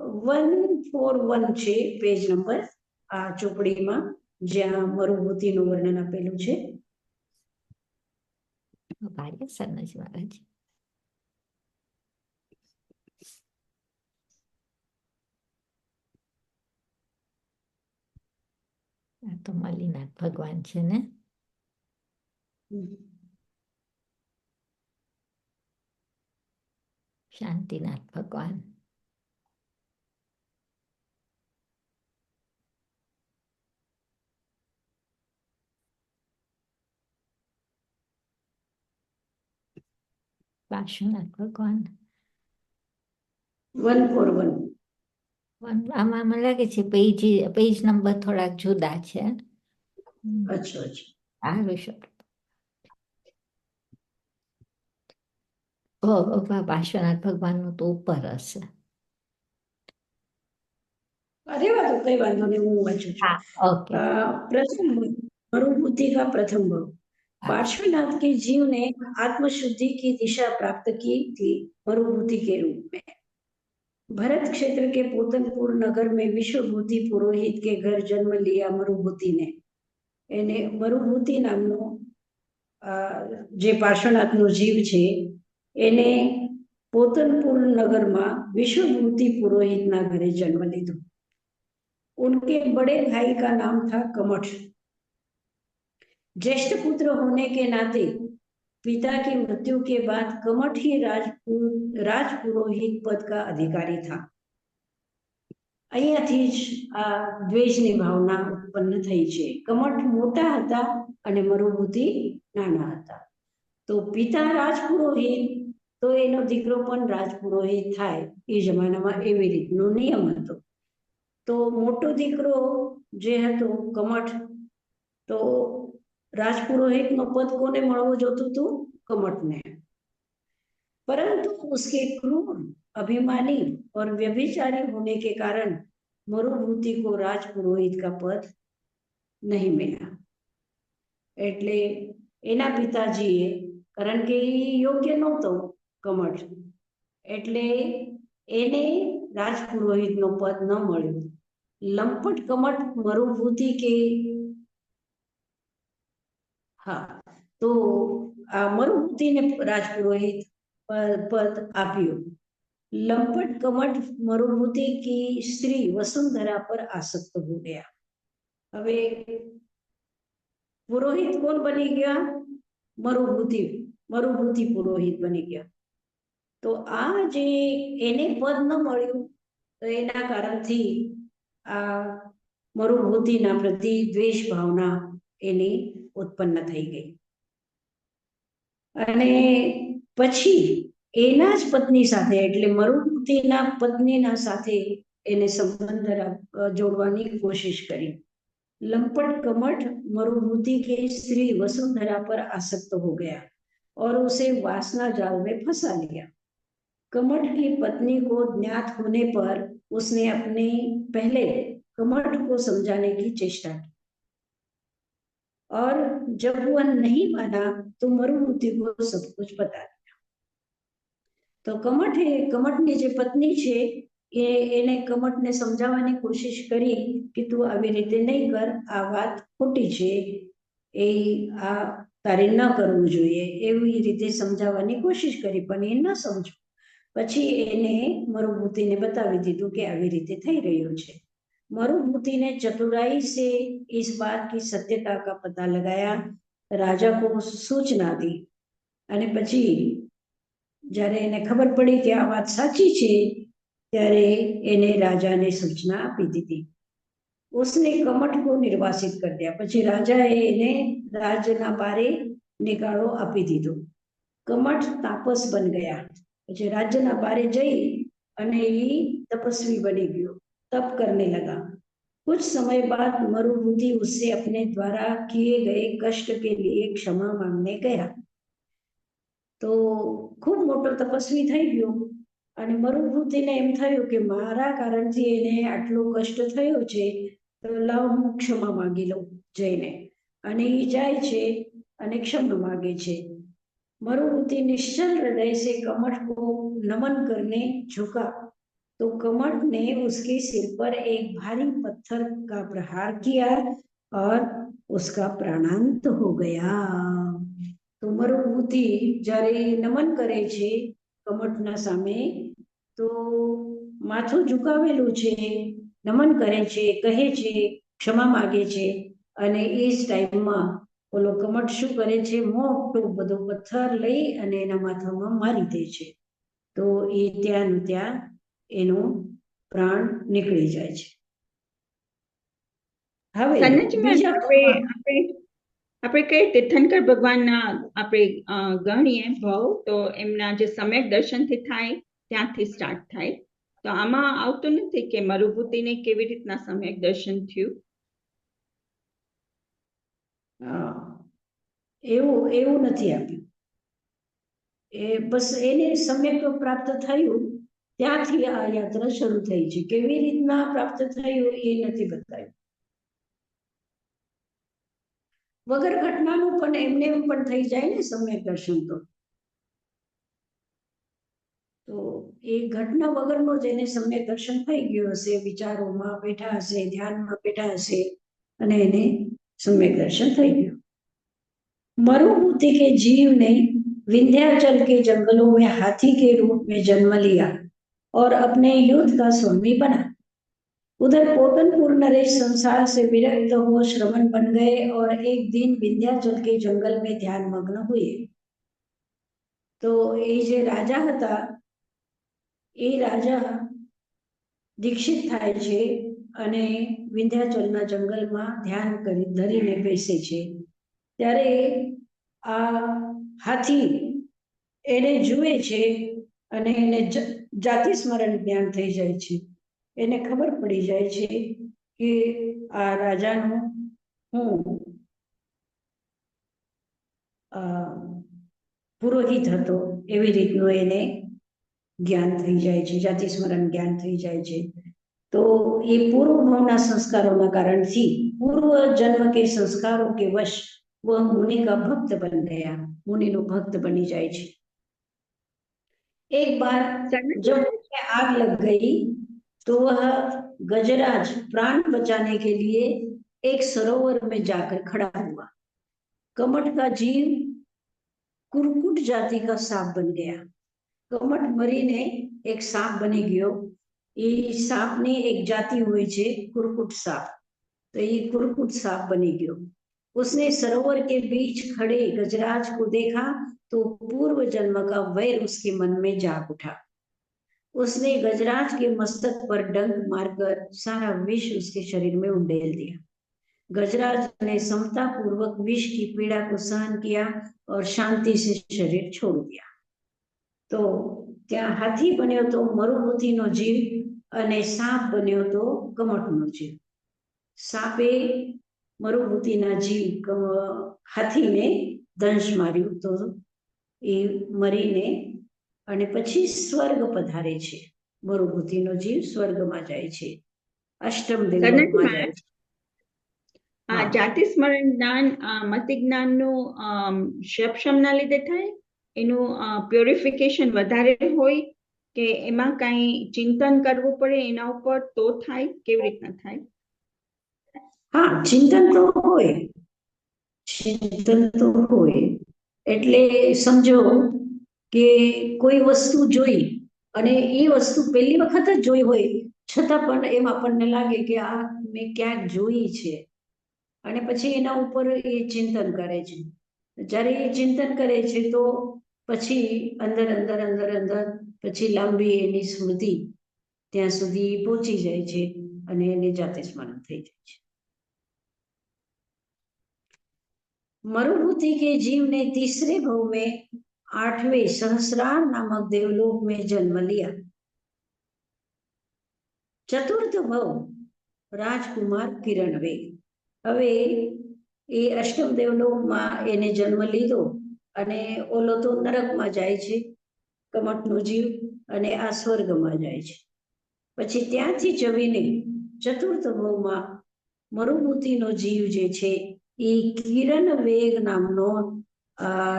141 છે, પેજ નંબર આ ચોપડીમાં જ્યાં મરુભૂતિનું વર્ણન આપેલું છે. મહારાજ આ તો મલ્લીનાથ ભગવાન છે ને. શાંતિનાથ ભગવાન. પાર્શ્વનાથ ભગવાન 141. આમાં મને લાગે છે પેજ નંબર થોડાક જુદા છે. અચ્છા. સારું છે. પાર્શ્વનાથ ભગવાનનું તો ઉપર હશે. अरे वाह, कई वांधो नहीं, હું વાંચું છું. ओके. प्रथम मरुभूति का प्रथम भाव पार्श्वनाथ के जीव ने आत्मशुद्धि की दिशा प्राप्त की थी मरुभूति के रूप में. भरत क्षेत्र के पोतनपुर नगर में विश्वभूति पुरोहित के घर जन्म लिया मरुभूति ने. એને મરુભૂતિ નામનો જે પાર્શ્વનાથનો જીવ છે એને પોતનપુર નગરમાં વિશ્વભૂતિ પુરોહિતના ઘરે જન્મ લીધો. उनके बड़े भाई का नाम था कमठ. ज्येष्ठ पुत्र होने के नाते पिता की मृत्यु के बाद कमठ ही राजपुरोहित पद का अधिकारी था. અહીંયાથી જ આ દ્વેષની ભાવના ઉત્પન્ન થઈ છે. કમઠ મોટા હતા અને મરુભૂતિ નાના હતા. તો પિતા રાજપુરોહિત તો એનો દીકરો પણ રાજપુરોહિત થાય. એ જમાનામાં એવી રીતનો નિયમ હતો. તો મોટો દીકરો જે હતો કમઠ, તો राजपुरोहित पद कोने મળવું જોતું હતું? કમઠને. परंतु उसके क्रूर, अभिमानी और व्यभिचारी होने के कारण मरुभूति को राजपुरोहित का पद नहीं मिला. એટલે એના પિતાજીએ, કારણ કે યોગ્ય નહોતો કમઠ, એટલે એને રાજપુરોહિતનો પદ ન મળ્યું. લંપટ કમઠ મરુભૂતિ કે તો આ મરુભૂતિને રાજપુરોહિત पद आप्યું. लंपट कमठ मरुभूति की स्त्री वसुंधरा पर आसक्त हो गया. હવે પુરોહિત કોણ બની ગયા? મરુભૂતિ પુરોહિત બની ગયા. તો આ જે એને પદ ન મળ્યું તો એના કારણથી આ મરુભૂતિના પ્રતિ દ્વેષ ભાવના એની ઉત્પન્ન થઈ ગઈ. અને પછી એના જ પત્ની સાથે, એટલે મરુભૂતિના પત્નીના સાથે એને સંબંધ જોડવાની કોશિશ કરી. लंपट कमठ मरुभूति के स्त्री वसुंधरा पर आसक्त हो गया. और उसे वासना जाल में फंसा लिया। कमठ की पत्नी को ज्ञात होने पर उसने अपने पहले कमठ को समझाने की चेष्टा की, और जब वह नहीं माना तो मरुभूति को सब कुछ बता दिया। तो કમઠની જે પત્ની છે એને કમઠને સમજાવવાની કોશિશ કરી કે તું આવી રીતે નહીં કર, આ વાત ખોટી છે, આ તારે ન કરવું જોઈએ, એવી રીતે સમજાવવાની કોશિશ કરી, પણ એ ન સમજ્યો. પછી એને મરુભૂતિને બતાવી દીધું કે આવી રીતે થઈ રહ્યું છે. मरुभूति ने चतुराई से इस बात की सत्यता का पता लगाया, राजा को सूचना दी, અને પછી જ્યારે એને ખબર પડી કે આ વાત સાચી છે ત્યારે એને રાજાને સૂચના આપી દીધી. उसने कमठ को निर्वासित कर दिया. પછી રાજાએ એને રાજના બારે નિકાળો આપી દીધો. કમઠ તાપસ બન ગયા. પછી રાજ્યના બારે જઈ અને એ તપસ્વી બની ગયો, तप करने लगा. कुछ समय बाद मरुभूति उससे अपने द्वारा किए गए कष्ट के लिए क्षमा मांगने गया. तो खूब मोटो तपस्वी થઈ ગયો અને મરુભૂતિને એમ થયું કે મારા કારણથી એને આટલો કષ્ટ થયો છે, તો લાવ હું ક્ષમા માંગી લઉં જઈને. અને એ જાય છે અને ક્ષમા માગે છે. मरुभूति निश्चल हृदय से कमठ को नमन करने झुका तो कमठ ने उसके सिर पर एक भारी पत्थर का प्रहार किया और उसका प्राणांत हो गया. तो मरुभूति જ્યારે નમન કરે છે કમઠના સામે, તો માથું ઝુકાવેલું છે, નમન કરે છે, કહે છે, ક્ષમા માગે છે, અને એ જ ટાઈમમાં ઓલો કમઠ શું કરે છે, મોટો બધો પથ્થર લઈ અને એના માથામાં મારી દે છે. તો એ ત્યાંનું ત્યાં એનો પ્રાણ નીકળી જાય છે. હવે બીજા આપણે કહીએ તીર્થંકર ભગવાનના આપણે ગણીએ ભાવ, તો એમના જે સમ્યક દર્શનથી થાય ત્યાંથી સ્ટાર્ટ થાય. તો આમાં આવતું નથી કે મરુભૂતિને કેવી રીતના સમ્યક દર્શન થયું. એવું નથી આપ્યું. એ બસ એને સમ્યક પ્રાપ્ત થયું ત્યાંથી આ યાત્રા શરૂ થઈ છે. કેવી રીતના પ્રાપ્ત થયું એ નથી બતાવ્યું. વગર ઘટનાનું પણ એમને પણ થઈ જાય ને સમ્યક દર્શન. તો એ ઘટના વગરનો જેને સમ્યક દર્શન થઈ ગયું હશે, વિચારોમાં બેઠા હશે, ધ્યાનમાં બેઠા હશે, અને એને सम्यक दर्शन થઈ ગયું. मरुभूति के जीव ने विंध्याचल के जंगलों में हाथी के रूप में जन्म लिया और अपने युद्ध का स्वामी बना. उधर पोतनपुर नरेश संसार से विरक्त हो श्रमण बन गए और एक दिन विंध्याचल के जंगल में ध्यान मग्न हुए. तो ये जे राजा हता એ રાજા દીક્ષિત થાય છે અને વિંધ્યાચલના જંગલમાં ध्यान કરી ધરીને બેસે છે. ત્યારે આ હાથી એને જુએ છે અને એને જાતિ સ્મરણ જ્ઞાન થઈ જાય છે. એને ખબર પડી જાય છે કે આ રાજાનો હું પુરોહિત હતો, એવી રીતનું એને ज्ञान થઈ જાય છે, જાતિ સ્મરણ જ્ઞાન થઈ જાય છે. तो ये पूर्व भावना संस्कारों के कारण थी, पूर्व जन्म के संस्कारों के वश वह मुनि का भक्त बन गया, मुनि नो भक्त बनी जाए छे. एक बार जब आग लग गई तो वह गजराज प्राण बचाने के लिए एक सरोवर में जाकर खड़ा हुआ. कमठ का जीव कुरकुट जाति का सांप बन गया. कमठ मरीने एक सांप बनी गयो. ये सांप ने एक जाति हुई छे कुरकुट सांप. तो ये कुरकुट सांप बनी गयो. उसने सरोवर के बीच खड़े गजराज को देखा तो पूर्व जन्म का वैर उसके मन में जाग उठा. उसने गजराज के मस्तक पर डंक मारकर सारा विष उसके शरीर में उंडेल दिया. गजराज ने समता पूर्वक विष की पीड़ा को सहन किया और शांति से शरीर छोड़ दिया. तो त्या हाथी बन्यो तो मरुभूतिनो जीव અને સાપ બન્યો તો કમઠનો જીવ. સાપે મરુભૂતિના જીવ હાથીને દંશ માર્યું તો એ મરીને અને પછી સ્વર્ગ પધારે છે. મરુભૂતિનો જીવ સ્વર્ગમાં જાય છે, અષ્ટમ દેવલોકમાં જાય છે. આ જાતિ સ્મરણ જ્ઞાન મતિ જ્ઞાનનું શપશમના લીધે થાય, એનું પ્યોરિફિકેશન વધારે હોય કે એમાં કઈ ચિંતન કરવું પડે એના ઉપર તો થાય? કેવી રીતના થાય? હા, ચિંતન તો હોય, ચિંતન તો હોય. એટલે સમજો કે કોઈ વસ્તુ જોઈ અને એ વસ્તુ પહેલી વખત જ જોઈ હોય, છતાં પણ એમ આપણને લાગે કે આ મેં ક્યાંક જોઈ છે, અને પછી એના ઉપર એ ચિંતન કરે છે. જ્યારે એ ચિંતન કરે છે તો પછી અંદર અંદર અંદર અંદર પછી લાંબી એની સ્મૃતિ ત્યાં સુધી પહોંચી જાય છે અને એને જાતે સ્મરણ થઈ જાય છે. मरुभूति के जीव ने तीसरे भव में 8वें सहस्रार नामक देवलोक में जन्म लिया। चतुर्थ भव राजकुमार किरण वेग। હવે એ અષ્ટમ દેવલોકમાં એને જન્મ લીધો અને ઓલો તો નરકમાં જાય છે, કમઠનો જીવ, અને આ સ્વર્ગમાં જાય છે. પછી ત્યાંથી ચવીને ચતુર્થ ભવમાં મરુભૂતિનો જીવ જે છે એ કિરણ વેગ નામનો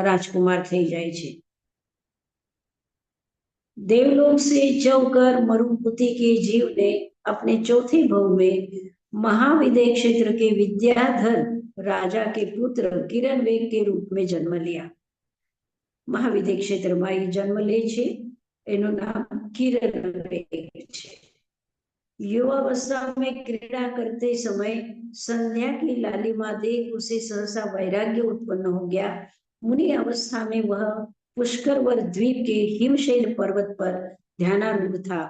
राजकुमार થઈ જાય છે. देवलोक से चौकर मरुभूति के जीव ने अपने चौथे भव में महाविदय क्षेत्र के विद्याधर राजा के पुत्र किरण वेग के रूप में जन्म लिया। महाविदय क्षेत्र में जन्म ले छे, एनु नाम किरण वेग छे। युवावस्था में क्रीड़ा करते समय संध्या की लालिमा देख उसे सहसा वैराग्य उत्पन्न हो गया। मुनि अवस्था में वह पुष्करवर द्वीप के हिमशैल पर्वत पर ध्यानारूढ़ था।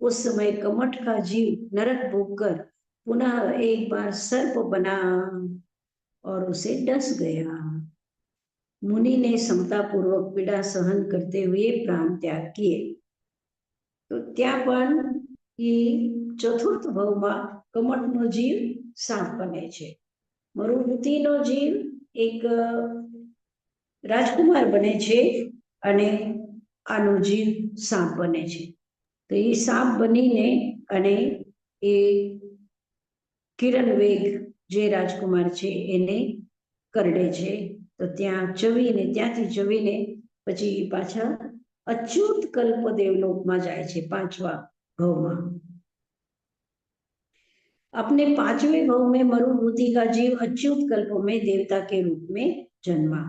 उस समय कमठ का जीव नरक भोगकर पुनः एक बार सर्प बना और उसे डस गया। मुनि ने समतापूर्वक पीड़ा सहन करते हुए प्राण त्याग किए। तो त्या पण એ ચતુર્થ ભવમાં કમઠનો જીવ સાપ બને છે, મરુભૂતિનો જીવ એક રાજકુમાર બને છે અને આનો જીવ સાપ બને છે. તો એ સાપ બનીને અને એ કિરણ વેગ જે રાજકુમાર છે એને કરડે છે. તો ત્યાં ચવીને ત્યાંથી ચવીને પછી પાછા અચ્યુત કલ્પ દેવલોકમાં જાય છે, 5વા भव। अपने 5वें भव में मरुभूति का जीव अच्युत कल्प में देवता के रूप में जन्मा।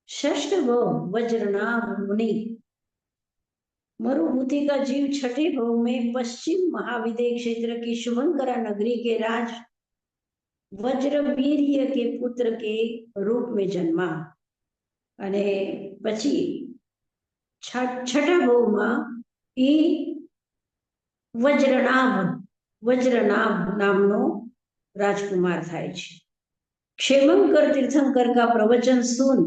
षष्ठ भव वज्रनाभ मुनि। मरुभूति का जीव 6ठे भव में पश्चिम महाविदय क्षेत्र की शुभंकरा नगरी के राज वज्रवीर्य के पुत्र के रूप में जन्मा। अने पछी 6ठा भव में ई वज्रनाभ नामनो राजकुमार थाय छे। क्षेमंकर तीर्थंकर का प्रवचन सुन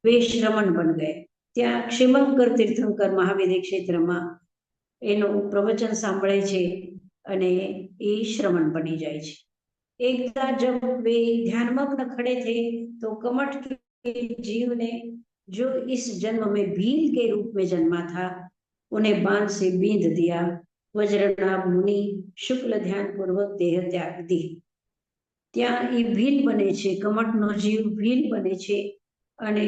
वे श्रमण बन गए। त्या क्षेमंकर तीर्थंकर महाविदय क्षेत्र में एनो प्रवचन सांभळे छे अने ए श्रमण बनी जाय छे। एकदा जब वे ध्यानमग्न खड़े थे तो कमठ के जीव ने जो इस जन्म में भील के रूप में जन्मा था उन्हें बाण से बींध दिया। वज्रनाभ मुनि शुक्ल ध्यान पूर्वक देह त्याग दी। त्या ए भील बने छे, कमठनो जीव भील बने छे अने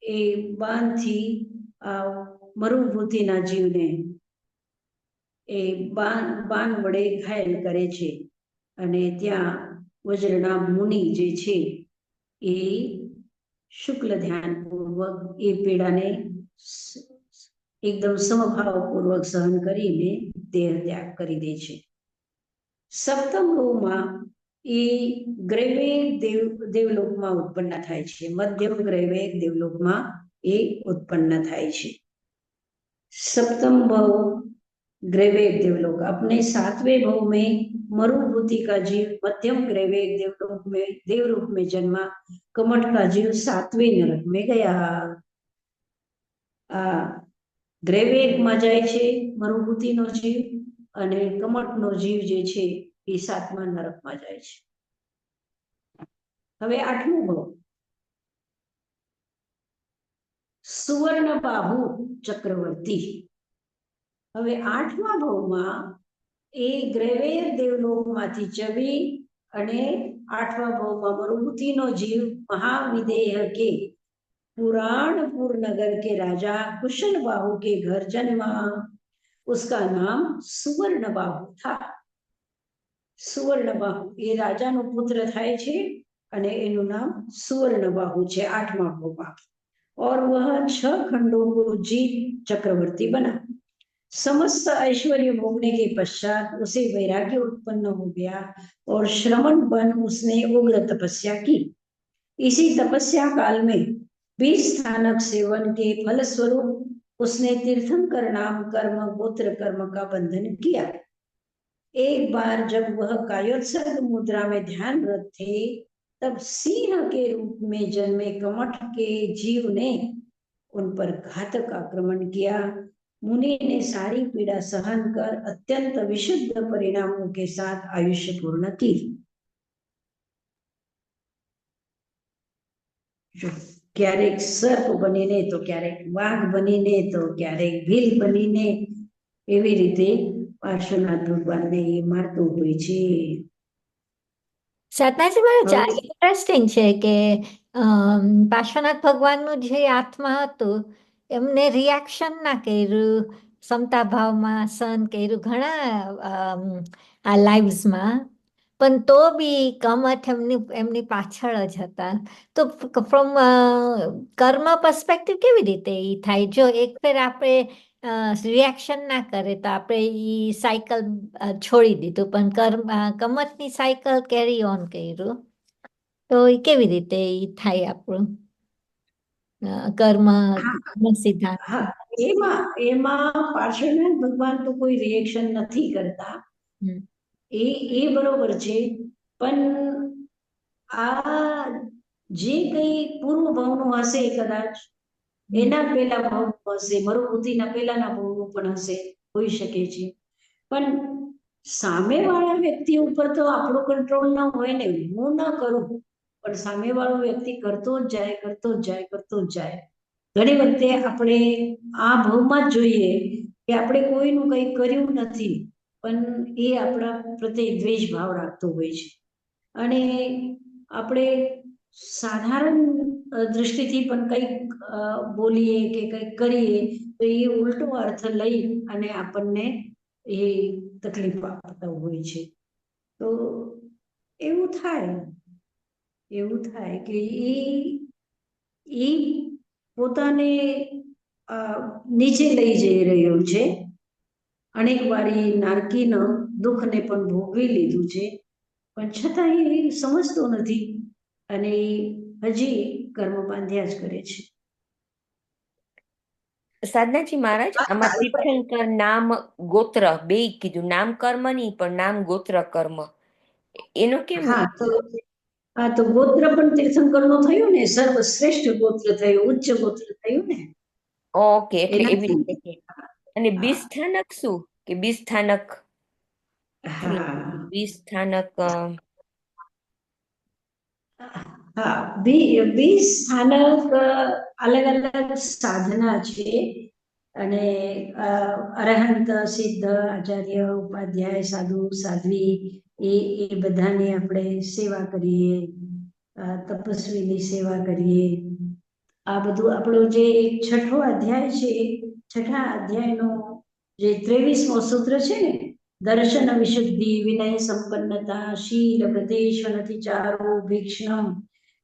ए बाणथी मरुभूतिना जीवने ए बाण वडे घायल करे छे अने त्या वज्रनाभ मुनि जे छे ए शुक्ल ध्यान पूर्वक ए पीड़ाने एकदम समभावपूर्वक सहन करीने देह त्याग करी दे छे। सप्तम भवमां ए ग्रैवेग देवलोकमां उत्पन्न थाय छे। मध्यम ग्रैवेग देवलोकमां ए उत्पन्न थाय छे। सप्तम भव ग्रैवेग देवलोक। अपने 7वें भव में मरुभूति का जीव मध्यम ग्रैवेग देवलोक में देव रूप में जन्मा। कमठ का जीव 7वें नरक में गया। ग्रैवेग में जाय छे मरुभूतिनो जीव अने कमठनो जीव जे छे ए 7मा नरक में जाय छे। हवे 8मो भव। સુવર્ણબાહુ ચક્રવર્તી. હવે 8મા ભાવમાં એ ગ્રેવેર દેવલોકમાંથી ચવી અને 8મા ભાવમાં મરુભૂતિનો જીવ મહાવિદેહ કે पुराणपुर नगर के राजा कुशल बाहु के घर जन्मा. उसका नाम सुवर्णबाहु था. सुवर्णबाहु ये राजाનો પુત્ર થાય છે અને એનું નામ सुवर्णबाहु છે 8મા ભાવમાં. और वह 6 खंडों को जीत चक्रवर्ती बना. समस्त ऐश्वर्य भोगने के पश्चात उसे वैराग्य उत्पन्न हो गया और श्रमण बन उसने उग्र तपस्या की. इसी तपस्या काल में 20 स्थानक सेवन के फलस्वरूप उसने तीर्थंकर नाम कर्म गोत्र कर्म का बंधन किया. एक बार जब वह कायोत्सर्ग मुद्रा में ध्यानरत थे तब सिंह के रूप में जन्मे कमठ के जीव ने उन पर घातक आक्रमण किया. मुनि ने सारी पीड़ा सहन कर अत्यंत विशुद्ध परिणामों के साथ आयुष्य पूर्ण की. ક્યારેક સર્પ બનીને તો ક્યારેક વાઘ બનીને તો ક્યારેક ભીલ બનીને એવી રીતે પાર્શ્વનાથ ભગવાનને એ મારતું હોય છે. સતનાજી મહારાજ ઇન્ટરેસ્ટિંગ છે કે પાર્શ્વનાથ ભગવાનનું જે આત્મા હતું એમને રિએક્શન ના કર્યું, સમતા ભાવમાં સહન કર્યું ઘણા આ લાઈવ્સમાં, પણ તો બી કમઠ એમની પાછળ જ હતા. તો ફ્રોમ કર્મ પર્સપેક્ટિવ કેવી રીતે એ થાય? જો એક ફેર આપણે રિએક્શન ના કરે તો આપણે એ સાયકલ છોડી દીધું, પણ કમઠની સાયકલ કેરી ઓન કર્યું તો એ કેવી રીતે એ થાય આપણું કર્મ સિદ્ધાંત? હા, એમાં પાર્શ્વનાથ ભગવાન તો કોઈ રિએક્શન નથી કરતા, એ બરોબર છે. પણ આ જે કઈ પૂર્વ ભાવનું હશે કદાચ એના પેલા ભાવનું હશે, મરુભૂતિના પેલાના ભાવનું પણ હશે, હોઈ શકે છે. પણ સામેવાળા વ્યક્તિ ઉપર તો આપણો કંટ્રોલ ન હોય ને. હું ન કરું પણ સામેવાળો વ્યક્તિ કરતો જ જાય, કરતો જ જાય, કરતો જ જાય. ઘણી વખતે આપણે આ ભાવમાં જ જોઈએ કે આપણે કોઈનું કંઈ કર્યું નથી પણ એ આપણા પ્રત્યે દ્વેષ ભાવ રાખતો હોય છે. અને આપણે સાધારણ દૃષ્ટિથી પણ કંઈક બોલીએ કે કંઈક કરીએ તો એ ઉલટો અર્થ લઈ અને આપણને એ તકલીફ આપતા હોય છે. તો એવું થાય કે એ પોતાને નીચે લઈ જઈ રહ્યો છે. અનેક વાર એ નારકીના દુઃખને પણ ભોગવી લીધું છે, પણ છતાં એ સમજતો નથી અને હજી કર્મ બાંધ્યા જ કરે છે. સાધનાજી મહારાજ, આમાં તીર્થંકર નામ ગોત્ર બે કીધું, નામ કર્મ નહીં પણ નામ ગોત્ર કર્મ, એનો કેમ? હા, તો ગોત્ર પણ તીર્થંકર નો થયું ને, સર્વશ્રેષ્ઠ ગોત્ર થયું, ઉચ્ચ ગોત્ર થયું ને. ઓકે, એટલે એવી રીતે. અને બીસ્થાનક શું કે બીસ્થાનક? બીસ્થાનક હા, બીસ્થાનક અલગ અલગ સાધના છે અને અરહંત, સિદ્ધ, આચાર્ય, ઉપાધ્યાય, સાધુ, સાધ્વી એ બધાની આપણે સેવા કરીએ, તપસ્વીની સેવા કરીએ. આ બધું આપણો જે 6થો અધ્યાય છે, 6થા અધ્યાયનો જે 23મો સૂત્ર છે ને, દર્શન વિશુદ્ધિ, વિનય સંપન્નતા, શીલ પ્રદેશવનતિચારો, ભીક્ષણમ,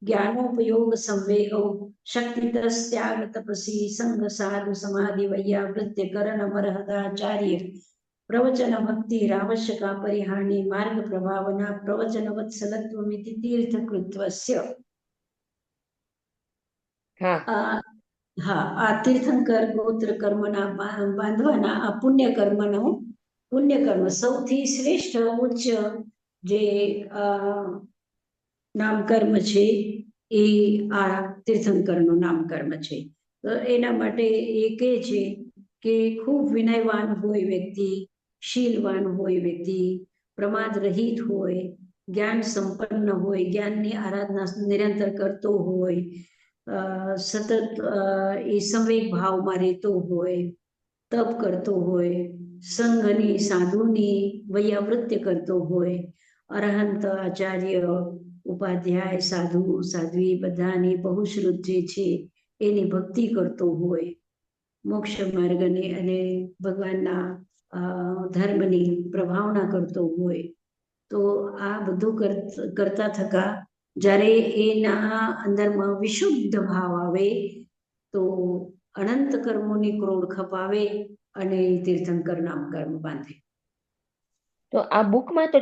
જ્ઞાનોપયોગ સંવેગો, શક્તિતસ ત્યાગ તપસી, સંગ સાધુ સમાધિ વૈયાવૃત્ય કરણ મરહદાચાર્ય, પ્રવચન ભક્તિ રાવશ્યકા પરિહાણી, માર્ગ પ્રભાવના, પ્રવચન વત્સલત્વમિતિ તીર્થકૃત્વસ્ય. આ તીર્થંકર ગોત્ર કર્મના બાંધવાના આ પુણ્ય કર્મ સૌથી શ્રેષ્ઠ ઉચ્ચ જે નામકર્મ છે એ આ તીર્થંકરનું નામકર્મ છે. તો એના માટે એ કહે છે કે ખૂબ વિનયવાન હોય વ્યક્તિ, શીલવાન હોય વ્યક્તિ, પ્રમાદ રહિત હોય, જ્ઞાન સંપન્ન હોય, જ્ઞાનની આરાધના નિરંતર કરતો હોય, સતત એ સંવેગ ભાવમાં રહેતો હોય, તપ કરતો હોય, સંઘની સાધુની વૈયાવૃત્ય કરતો હોય, અરહંત આચાર્ય ઉપાધ્યાય સાધુ સાધ્વી બધાની બહુશ્રુત જે છે એની ભક્તિ કરતો હોય, મોક્ષ માર્ગની અને ભગવાનના ધર્મની પ્રભાવના કરતો હોય, તો આ બધું કરતા થકા જ્યારે એના અંદરમાં વિશુદ્ધ ભાવ આવે તો અનંત કર્મોની ક્રોડ ખપાવે અને તીર્થંકર નામ કર્મ બાંધે. તો આ બુકમાં તો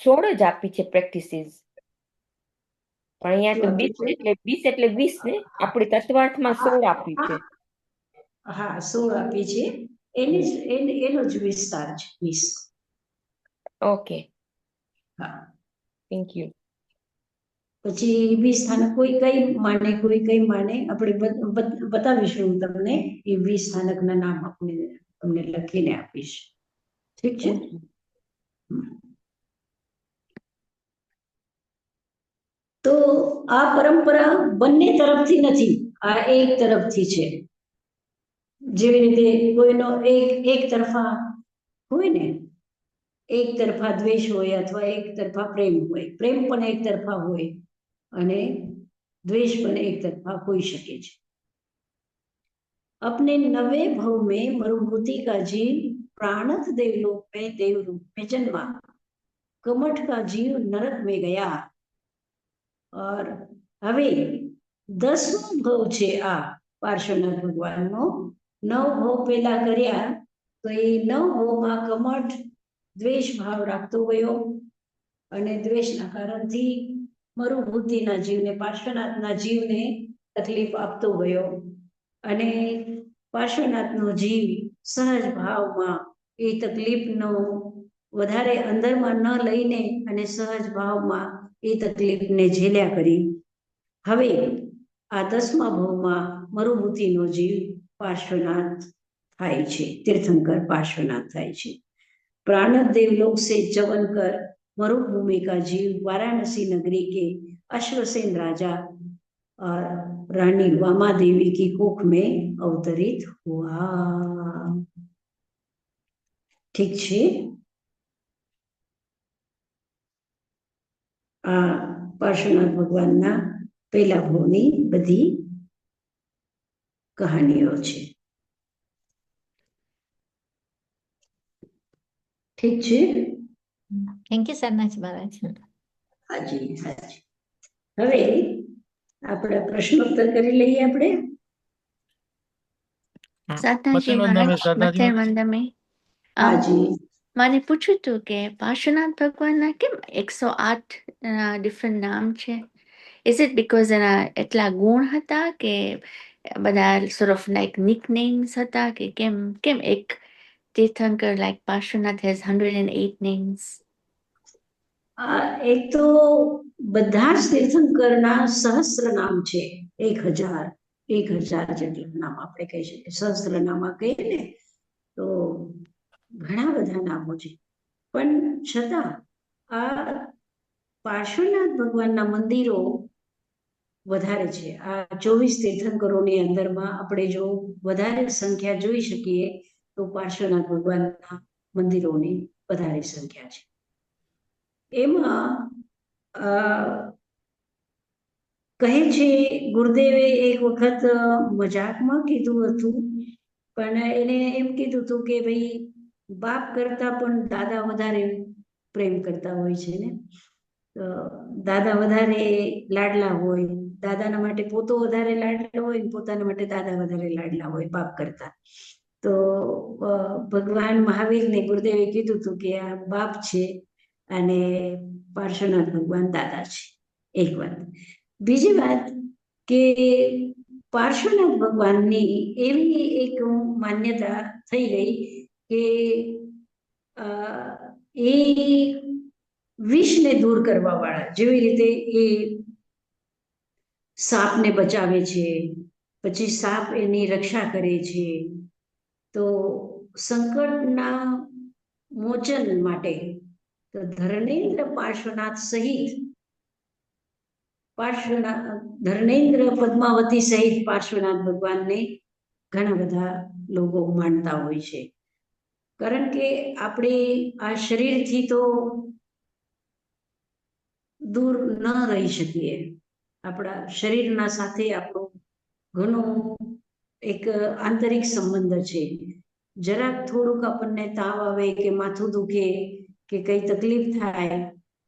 16 જ આપી છે પ્રેક્ટિસીસ, પણ અહીંયા તો 20 એટલે 20 ને આપણી તત્વાર્થમાં 16 આપી છે. હા 16 આપી છે, એનો જ વિસ્તાર છે 20. ઓકે, હા. Thank you. પછી 20 સ્થાનક કોઈ કઈ માને કોઈ કઈ માને, આપણે બતાવીશું હું તમને એ 20 સ્થાનકના નામ તમને લખીને આપીશ. ઠીક છે. તો આ પરંપરા બંને તરફથી નથી, આ એક તરફથી છે. જેવી રીતે કોઈનો એક તરફા હોય ને, એક તરફા દ્વેષ હોય અથવા એક તરફા પ્રેમ હોય, પ્રેમ પણ એક તરફા હોય અને द्वेष पण एक तरफा हो सके छे। अपने नवे भव में मरुभूति का जीव प्राणथ देवलोक में देव रूप में जन्मा, कमठ का जीव नरक में गया और हवे 10मो भव छे आ पार्श्वनाथ भगवान नो। 9 भव पेला कर्या तो ए 9 भव में कमठ द्वेष भाव राखतो गयो अने द्वेषना कारणथी मरुभूतिना जीवने पार्श्वनाथना जीवने तकलीफ आपतो गयो अने पार्श्वनाथनो जीव सहज भावमां ए तकलीफनो वधारे अंदरमां न लईने अने सहज भावमां ए तकलीफने झेल्या करी। हवे आ 10मा भावमां मरुभूतिनो जीव पार्श्वनाथ थाय छे, तीर्थंकर पार्श्वनाथ थाय छे। प्राणथ देवलोक से च्यवन कर मरुभूमि का जीव वाराणसी नगरी के अश्वसेन राजा और रानी वामा देवी की कोख में अवतरित हुआ। ठीक है। आ पार्श्वनाथ भगवान ना पहला भवनी बधी कहानियों छे। ठीक है। थैंक यू सरनाथ महाराज। हाजी हाजी। હવે આપણે પ્રશ્નોત્તર કરી લઈએ આપણે। સાધનાજી મહારાજ મથેર મંદમે હાજી મને પૂછ્યું હતું કે પાર્શ્વનાથ ભગવાનના કેમ 108 ડિફરન્ટ નામ છે? ઇઝ ઇટ બીકોઝ એના એટલા ગુણ હતા કે બધા sort of like nicknames હતા કે કેમ એક તીર્થંકર like Parshvanath has 108 names? એક તો બધા જ તીર્થંકરના સહસ્ત્ર નામ છે। 1000 જેટલા નામ આપણે કહી શકીએ। સહસ્ત્ર નામ કહીએ ને તો ઘણા બધા નામો છે, પણ છતાં આ પાર્શ્વનાથ ભગવાનના મંદિરો વધારે છે। આ 24 તીર્થંકરોની અંદરમાં આપણે જો વધારે સંખ્યા જોઈ શકીએ તો પાર્શ્વનાથ ભગવાનના મંદિરોની વધારે સંખ્યા છે। એમાં કહે છે ગુરુદેવે એક વખત મજાકમાં કીધું હતું, પણ એને એમ કીધું હતું કે ભાઈ બાપ કરતા પણ દાદા વધારે પ્રેમ કરતા હોય છે ને, તો દાદા વધારે લાડલા હોય, દાદાના માટે પોતો વધારે લાડલો હોય, પોતાના માટે દાદા વધારે લાડલા હોય બાપ કરતા। તો ભગવાન મહાવીરને ગુરુદેવે કીધું હતું કે આ બાપ છે અને પાર્શ્વનાથ ભગવાન દાદા છે। એક વાત। બીજી વાત કે પાર્શ્વનાથ ભગવાનની એવી એક માન્યતા થઈ ગઈ કે એ વિષને દૂર કરવા વાળા, જેવી રીતે એ સાપને બચાવે છે, પછી સાપ એની રક્ષા કરે છે, તો સંકટના મોચન માટે તો ધર્મેન્દ્ર પાર્શ્વનાથ સહિત પાર્શ્વનાથ ધર્મેન્દ્ર પદ્માવતી સહિત પાર્શ્વનાથ ભગવાનને ઘણા બધા લોકો માનતા હોય છે, કારણ કે આપણે આ શરીરથી તો દૂર ન રહી શકીએ. આપણા શરીરના સાથે આપણો ઘણો એક આંતરિક સંબંધ છે. જરાક થોડુંક આપણને તાવ આવે કે માથું દુખે કે કઈ તકલીફ થાય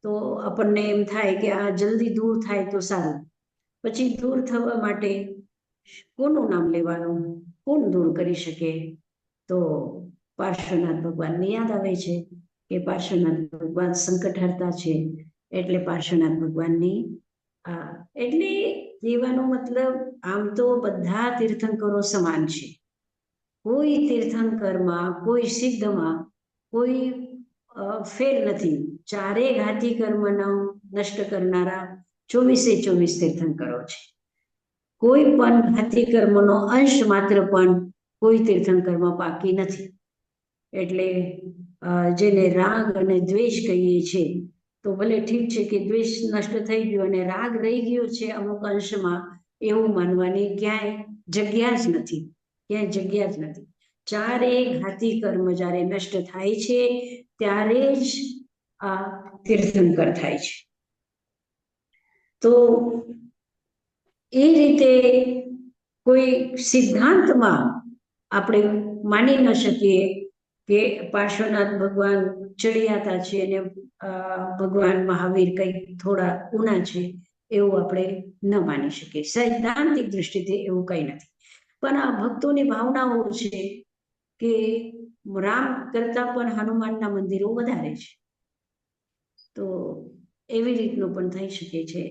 તો આપણને એમ થાય કે આ જલ્દી દૂર થાય તો સારું. પછી દૂર થવા માટે કોનું નામ લેવાનું, કોણ દૂર કરી શકે? તો પાર્શ્વનાથ ભગવાનને યાદ આવે છે કે પાર્શ્વનાથ ભગવાન સંકટ હરતા છે, એટલે પાર્શ્વનાથ ભગવાનની એટલે કહેવાનો મતલબ આમ તો બધા તીર્થંકરો સમાન છે. કોઈ તીર્થંકરમાં કોઈ સિદ્ધમાં કોઈ ફેર નથી. ચારે ઘાતી કર્મનો નષ્ટ કરનારા 24 તીર્થંકરો છે. કોઈ પણ ઘાતી કર્મનો અંશ માત્ર પણ કોઈ તીર્થંકરમાં બાકી નથી. એટલે જેને રાગ અને દ્વેષ કહીએ છીએ, તો ભલે ઠીક છે કે દ્વેષ નષ્ટ થઈ ગયો અને રાગ રહી ગયો છે અમુક અંશમાં, એવું માનવાની ક્યાંય જગ્યા જ નથી. ક્યાંય જગ્યા જ નથી. ચારે ઘાતી કર્મ જ્યારે નષ્ટ થાય છે ત્યારે જ આ તીર્થંકર થાય છે. તો એ રીતે કોઈ સિદ્ધાંતમાં આપણે માની ન શકીએ કે પાર્શ્વનાથ ભગવાન ચડિયાતા છે અને ભગવાન મહાવીર કંઈક થોડા ઊના છે, એવું આપણે ન માની શકીએ. સૈદ્ધાંતિક દૃષ્ટિથી એવું કંઈ નથી. પણ આ ભક્તોની ભાવનાઓ છે કે રામ કરતા પણ હનુમાનના મંદિરો વધારે છે. તો એવી રીતનું પણ થઈ શકે છે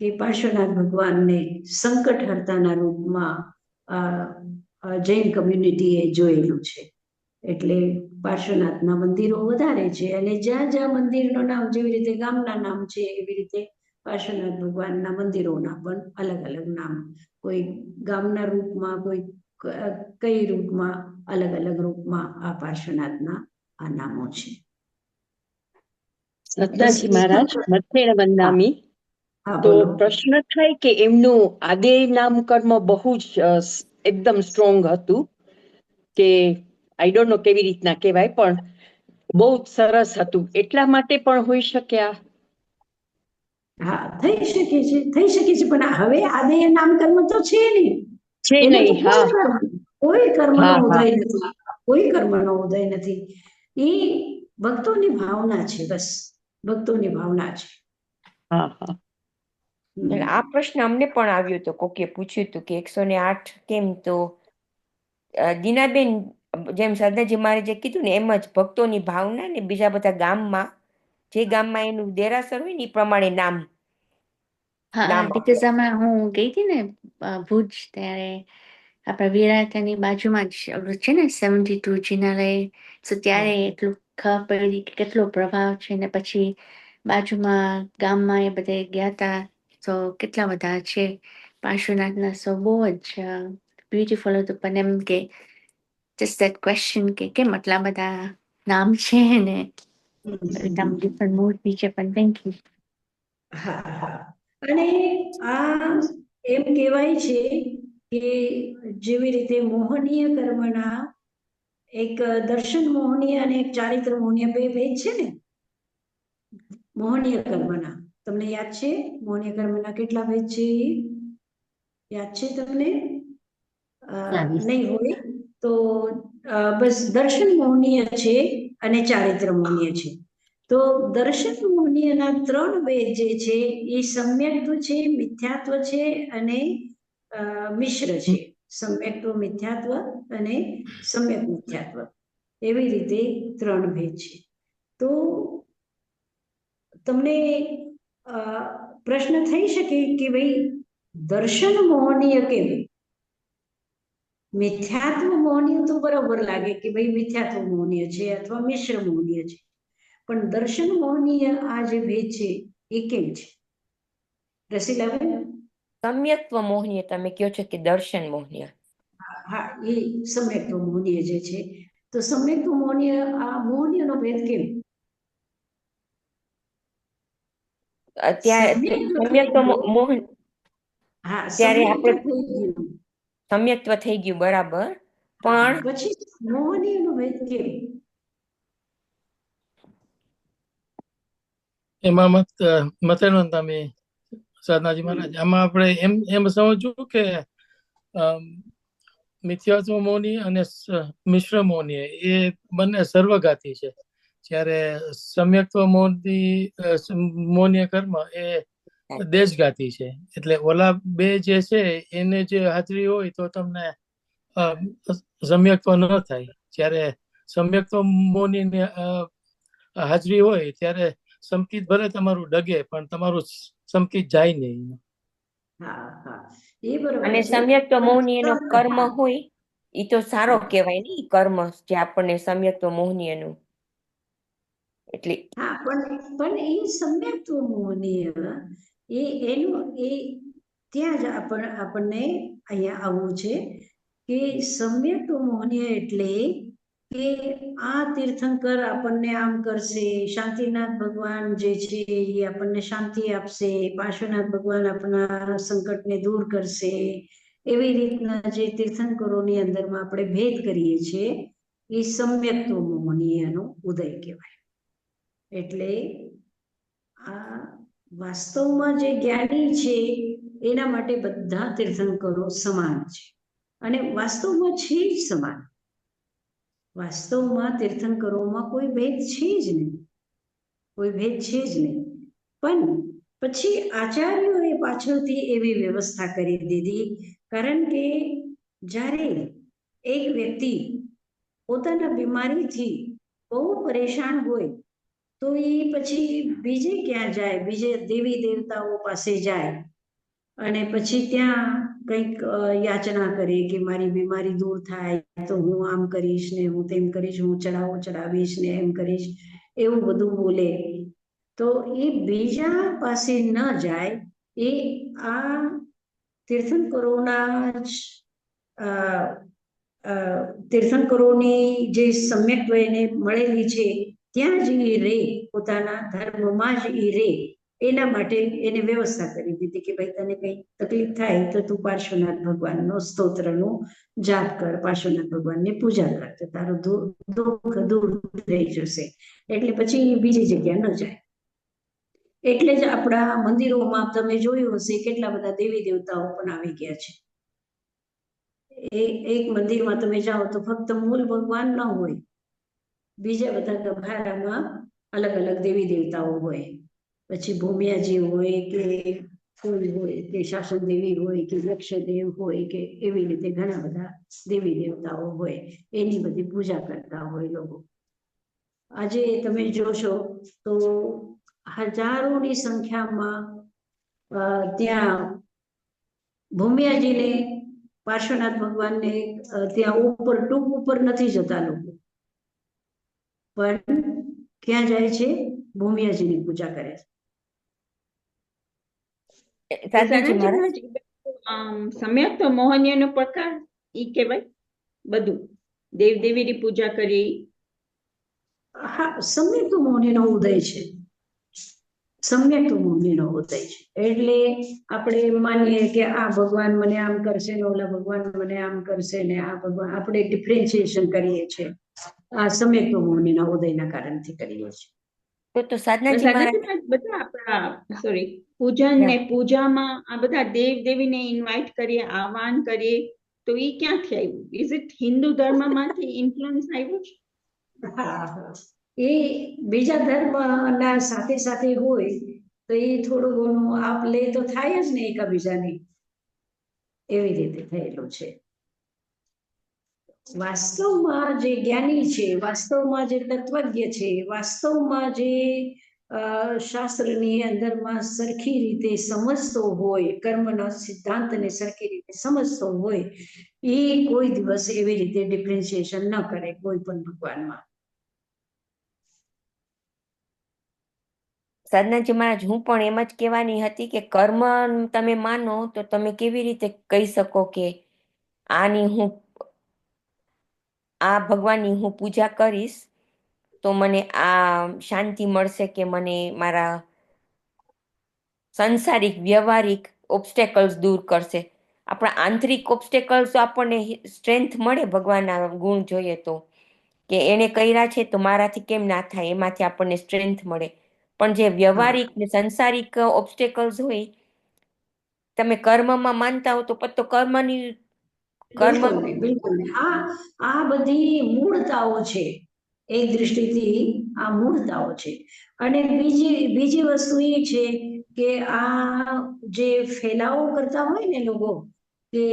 કે પાર્શ્વનાથ ભગવાનને સંકટ હરતાના રૂપમાં જૈન કમ્યુનિટીએ જોયેલું છે. એટલે પાર્શ્વનાથના મંદિરો વધારે છે, અને જ્યાં જ્યાં મંદિરનું નામ જેવી રીતે ગામના નામ છે, એવી રીતે પાર્શ્વનાથ ભગવાનના મંદિરોના પણ અલગ અલગ નામ, કોઈ ગામના રૂપમાં, કોઈ કઈ રૂપમાં, અલગ અલગ રૂપમાં આ પાર્શ્વનાથના આ નામો છે. સતનાજી મહારાજ મથેણ વંદામી. હા, તો બોલો. પ્રશ્ન થાય કે એમનું આદિ નામકર્મ બહુ જ એકદમ સ્ટ્રોંગ હતું, કે આઈ ડોન્ટ નો કેવી રીતના કહેવાય, પણ બહુ જ સરસ હતું, એટલા માટે પણ હોઈ શક્યા. હા, થઈ શકે છે, થઈ શકે છે, પણ હવે આદિ નામકર્મ તો છે નહીં. છે એનું તો નહીં. હા કોઈ કર્મનો હા ઉદય હા નથી. કોઈ કર્મનો ઉદય નથી. એ ભક્તોની ભાવના છે, બસ ભક્તોની ભાવના છે. હા હા. આ પ્રશ્ન અમને પણ આવ્યો હતો, કોકે પૂછ્યું હતું કે 108 કેમ? તો દીનાબેન, જેમ સરદારજી મહારાજે કીધું ને એમ જ ભક્તોની ભાવના ને બીજા બધા ગામમાં, જે ગામમાં એનું દેરાસર હોય ને એ પ્રમાણે નામ. હા, બીકોઝ આમાં હું ગઈ હતી ને ભુજ, ત્યારે આપણા વિરાતાની બાજુમાં જ છે ને 72 જિનાલય. તો ત્યારે એટલું ખબર પડી કે કેટલો પ્રભાવ છે. ને પછી બાજુમાં ગામમાં એ બધે ગયા હતા, તો કેટલા બધા છે પાર્શ્વનાથના. સો બહુ જ બ્યુટીફુલ હતું. પણ એમ કે જસ્ટ દેટ ક્વેશ્ચન કે કેમ આટલા બધા નામ છે ને ડિફરન્ટ મૂડ બી છે. પણ થેન્ક યુ. હા હા. અને આ એમ કહેવાય છે કે જેવી રીતે મોહનીય કર્મના એક દર્શન મોહનીય અને એક ચારિત્ર મોહનીય બે ભેદ છે ને. મોહનીય કર્મના તમને યાદ છે? મોહનીય કર્મના કેટલા ભેદ છે? યાદ છે તમને? નહીં હોય તો બસ દર્શન મોહનીય છે અને ચારિત્ર મોહનીય છે. તો દર્શન મોહનીયના 3 ભેદ જે છે એ સમ્યક્ત્વ છે, મિથ્યાત્વ છે અને મિશ્ર છે. સમ્યક્ત્વ મિથ્યાત્વ અને સમ્યક મિથ્યાત્વ, એવી રીતે 3 ભેદ છે. તો તમને પ્રશ્ન થઈ શકે કે ભાઈ દર્શન મોહનીય કેમ? મિથ્યાત્વ મોહનીય તો બરાબર લાગે કે ભાઈ મિથ્યાત્વ મોહનીય છે અથવા મિશ્ર મોહનીય છે, પણ દર્શન મોહનીય આ જે ભેદ છે એ કેમ છે? રસીલાબેન? સમ્યક્ત્વ મોહનીય તમે કહો છો કે દર્શન મોહનીય? હા, એ સમ્યક્ત્વ મોહનીય જે છે. તો સમ્યક્ત્વ મોહનીય, આ મોહનીયનો ભેદ કેમ? ત્યાં સમ્યક્ત્વ થઈ સમ્યક્ત્વ ગયું. મોહન હા, ત્યારે સમ્યક્ત્વ આપણે થઈ ગયું. સમ્યક્ત્વ થઈ ગયું બરાબર, હા, પણ પછી મોહનીયનો ભેદ કેમ? એમાં મતેનો તમે સાધનાજી મહારાજ આમાં આપણે એમ સમજવું કે મિથ્યાત્વ મૌની અને મિશ્ર મૌની એ બંને સર્વઘાતી છે. જ્યારે સમ્યક્ત્વ મૌન્ય કર્મ એ દેશઘાતી છે. એટલે ઓલા બે જે છે એને જે હાજરી હોય તો તમને સમ્યક્ત્વ ન થાય. જ્યારે સમ્યક્ત્વ મૌની હાજરી હોય ત્યારે સંકિત ભલે તમારું ડગે પણ તમારું સંકિત જાય નહીં. હા હા, એ બરોબર અને છે. સમ્યક્ત્વ મૌની એનો કર્મ હા, હોય એ તો સારો કહેવાય ને, ઈ કર્મ જે આપણને સમ્યક્ત્વ મૌની એનું એટલે હા, પણ એ સમ્યક્ત્વ મોહનીય એનું ત્યાં જ આપણને અહીંયા આવવું છે કે સમ્યક્ત્વ મોહનીય એટલે કે આ તીર્થંકર આપણને આમ કરશે, શાંતિનાથ ભગવાન જે છે એ આપણને શાંતિ આપશે, પાર્શ્વનાથ ભગવાન આપણા સંકટને દૂર કરશે, એવી રીતના જે તીર્થંકરોની અંદરમાં આપણે ભેદ કરીએ છીએ એ સમ્યક્ત્વ મોહનીયનો ઉદય કહેવાય. એટલે આ વાસ્તવમાં જે જ્ઞાની છે એના માટે બધા તીર્થંકરો સમાન છે અને વાસ્તવમાં છે જ સમાન. વાસ્તવમાં તીર્થંકરોમાં કોઈ ભેદ છે જ નહીં, કોઈ ભેદ છે જ નહીં. પણ પછી આચાર્યોએ પાછળથી એવી વ્યવસ્થા કરી દીધી, કારણ કે જ્યારે એક વ્યક્તિ પોતાના બીમારીથી બહુ પરેશાન હોય તો એ પછી બીજે ક્યાં જાય, બીજે દેવી દેવતાઓ પાસે જાય અને પછી ત્યાં કંઈક યાચના કરે કે મારી બીમારી દૂર થાય તો હું આમ કરીશ ને હું તેમ કરીશ, હું ચડાવો ચડાવીશ ને એમ કરીશ, એવું બધું બોલે. તો એ બીજા પાસે ન જાય, એ આ તીર્થંકરોના જ તીર્થંકરોની જે સમ્યક્ત્વ એને મળેલી છે ત્યાં જ એ રે, પોતાના ધર્મમાં જ એ રે, એના માટે એને વ્યવસ્થા કરી દીધી કે ભાઈ તને કઈ તકલીફ થાય તો તું પાર્શ્વનાથ ભગવાનનો સ્તોત્રનો જાપ કર, પાર્શ્વનાથ ભગવાનની પૂજા કર તો તારું દુઃખ દૂર થઈ જશે. એટલે પછી બીજી જગ્યા ન જાય. એટલે જ આપણા મંદિરોમાં તમે જોયું હશે કેટલા બધા દેવી દેવતાઓ પણ આવી ગયા છે. એક મંદિરમાં તમે જાઓ તો ફક્ત મૂળ ભગવાન ન હોય, બીજા બધા ગભારામાં અલગ અલગ દેવી દેવતાઓ હોય. પછી ભૂમિયાજી હોય કે કોઈ હોય કે શાસન દેવી હોય કે લક્ષદેવ હોય કે એવી રીતે ઘણા બધા દેવી દેવતાઓ હોય, એની બધી પૂજા કરતા હોય લોકો. આજે તમે જોશો તો હજારોની સંખ્યામાં ત્યાં ભૂમિયાજીને પાર્શ્વનાથ ભગવાનને ત્યાં ઉપર ટૂંક ઉપર નથી જતા લોકો, પણ ક્યાં જાય છે? ભૂમિયાજીની પૂજા કરે છે. સાધનાજી મહારાજ સમ્યક્ત્વ મોહનીયનો પ્રકાર ઈ કહેવાય બધું દેવ દેવીની પૂજા કરી. હા, સમ્યક્ત્વ મોહનીનો ઉદય છે, સમ્યક્ત્વ મોહનીનો ઉદય છે. એટલે આપણે માનીએ કે આ ભગવાન મને આમ કરશે ને ઓલા ભગવાન મને આમ કરશે ને આ ભગવાન, આપણે ડિફરન્શિએશન કરીએ છીએ, આ સમ્યક્ત્વ મોહનીના ઉદયના કારણથી કરીએ છીએ. તો સાધનાજી મહારાજ બધા આપણા પૂજન ને પૂજામાં આ બધા દેવ દેવીને ઇન્વાઇટ કરીએ, આહવાન કરીએ, તો એ ક્યાંથી આવ્યું? ઇઝ ઇટ હિન્દુ ધર્મમાંથી ઇન્ફ્લુઅન્સ આવ્યું છે? એ બીજા ધર્મના સાથે સાથે હોય તો એ થોડું ઘણું આપ લે તો થાય જ ને એકબીજાની, એવી રીતે થયેલું છે. વાસ્તવમાં જે જ્ઞાની છે, વાસ્તવમાં જે તત્વજ્ઞ છે, વાસ્તવમાં જે શાસ્ત્રની અંદરમાં સરખી રીતે સમજતો હોય, કર્મના સિદ્ધાંતને સરખી રીતે સમજતો હોય, એ કોઈ દિવસ એવી રીતે ડિફરન્શિએશન ન કરે કોઈ પણ ભગવાનમાં. સાધનાજી મહારાજ, હું પણ એમ જ કહેવાની હતી કે કર્મ તમે માનો તો તમે કેવી રીતે કહી શકો કે આ ભગવાનની હું પૂજા કરીશ તો મને આ શાંતિ મળશે કે મને મારા સંસારિક વ્યવહારિક ઓબ્સ્ટેકલ્સ દૂર કરશે. આપણા આંતરિક ઓબ્સ્ટેકલ્સ આપણને સ્ટ્રેન્થ મળે ભગવાનના ગુણ જોઈએ તો, કે એને કર્યા છે તો મારાથી કેમ ના થાય, એમાંથી આપણને સ્ટ્રેન્થ મળે. પણ જે વ્યવહારિક ને સંસારિક ઓબ્સ્ટેકલ્સ હોય, તમે કર્મમાં માનતા હો તો પછી કર્મની બિલકુલ નહીં, બિલકુલ નહીં. આ બધી મૂળતાઓ છે. એક દ્રષ્ટિથી આ મૂળતાઓ છે. અને બીજી વસ્તુ એ છે કે આ જે ફેલાવો કરતા હોય ને લોકો, કે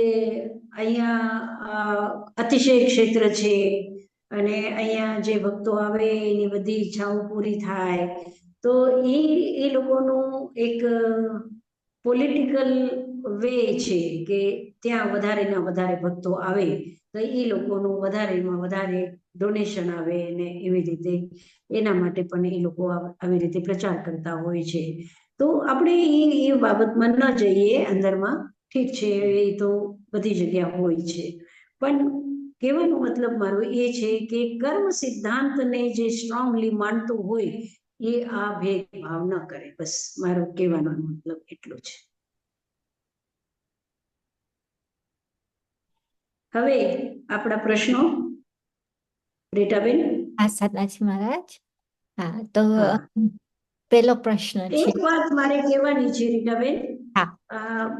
અહીંયા અતિશય ક્ષેત્ર છે અને અહીંયા જે ભક્તો આવે એની બધી ઈચ્છાઓ પૂરી થાય, તો એ લોકોનું એક પોલિટિકલ વે છે કે ત્યાં વધારે ને વધારે ભક્તો આવે તો એ લોકોનું વધારેમાં વધારે ડોનેશન આવે ને એવી રીતે એના માટે પણ એ લોકો આવી રીતે પ્રચાર કરતા હોય છે. તો આપણે એ બાબતમાં ન જઈએ અંદરમાં. ઠીક છે, એ તો બધી જગ્યા હોય છે, પણ કહેવાનો મતલબ મારો એ છે કે કર્મ સિદ્ધાંતને જે સ્ટ્રોંગલી માનતું હોય એ આ ભેદભાવ ન કરે. બસ મારો કહેવાનો મતલબ એટલો છે. હવે આપણા પ્રશ્નો, રીટાબેન. હા, સદાજી મહારાજ. હા, તો હા. પેલો પ્રશ્ન છે. એક વાત મારે કહેવાની છે રીટાબેન, હા.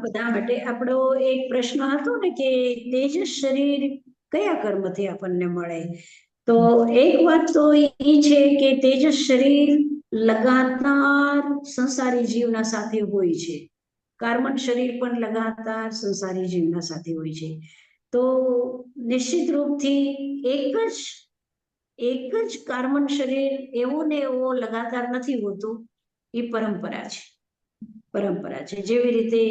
બધા માટે. આપણો એક પ્રશ્ન હતો ને કે તેજસ શરીર કયા કર્મથી આપણને મળે, તો એક વાત તો એ છે કે તેજસ શરીર લગાતાર સંસારી જીવના સાથે હોય છે. કાર્બન શરીર પણ લગાતાર સંસારી જીવના સાથે હોય છે. તો નિશ્ચિત રૂપથી એક જ કાર્બન શરીર એવો ને એવો લગાતાર નથી હોતું. એ પરંપરા છે. પરંપરા છે. જેવી રીતે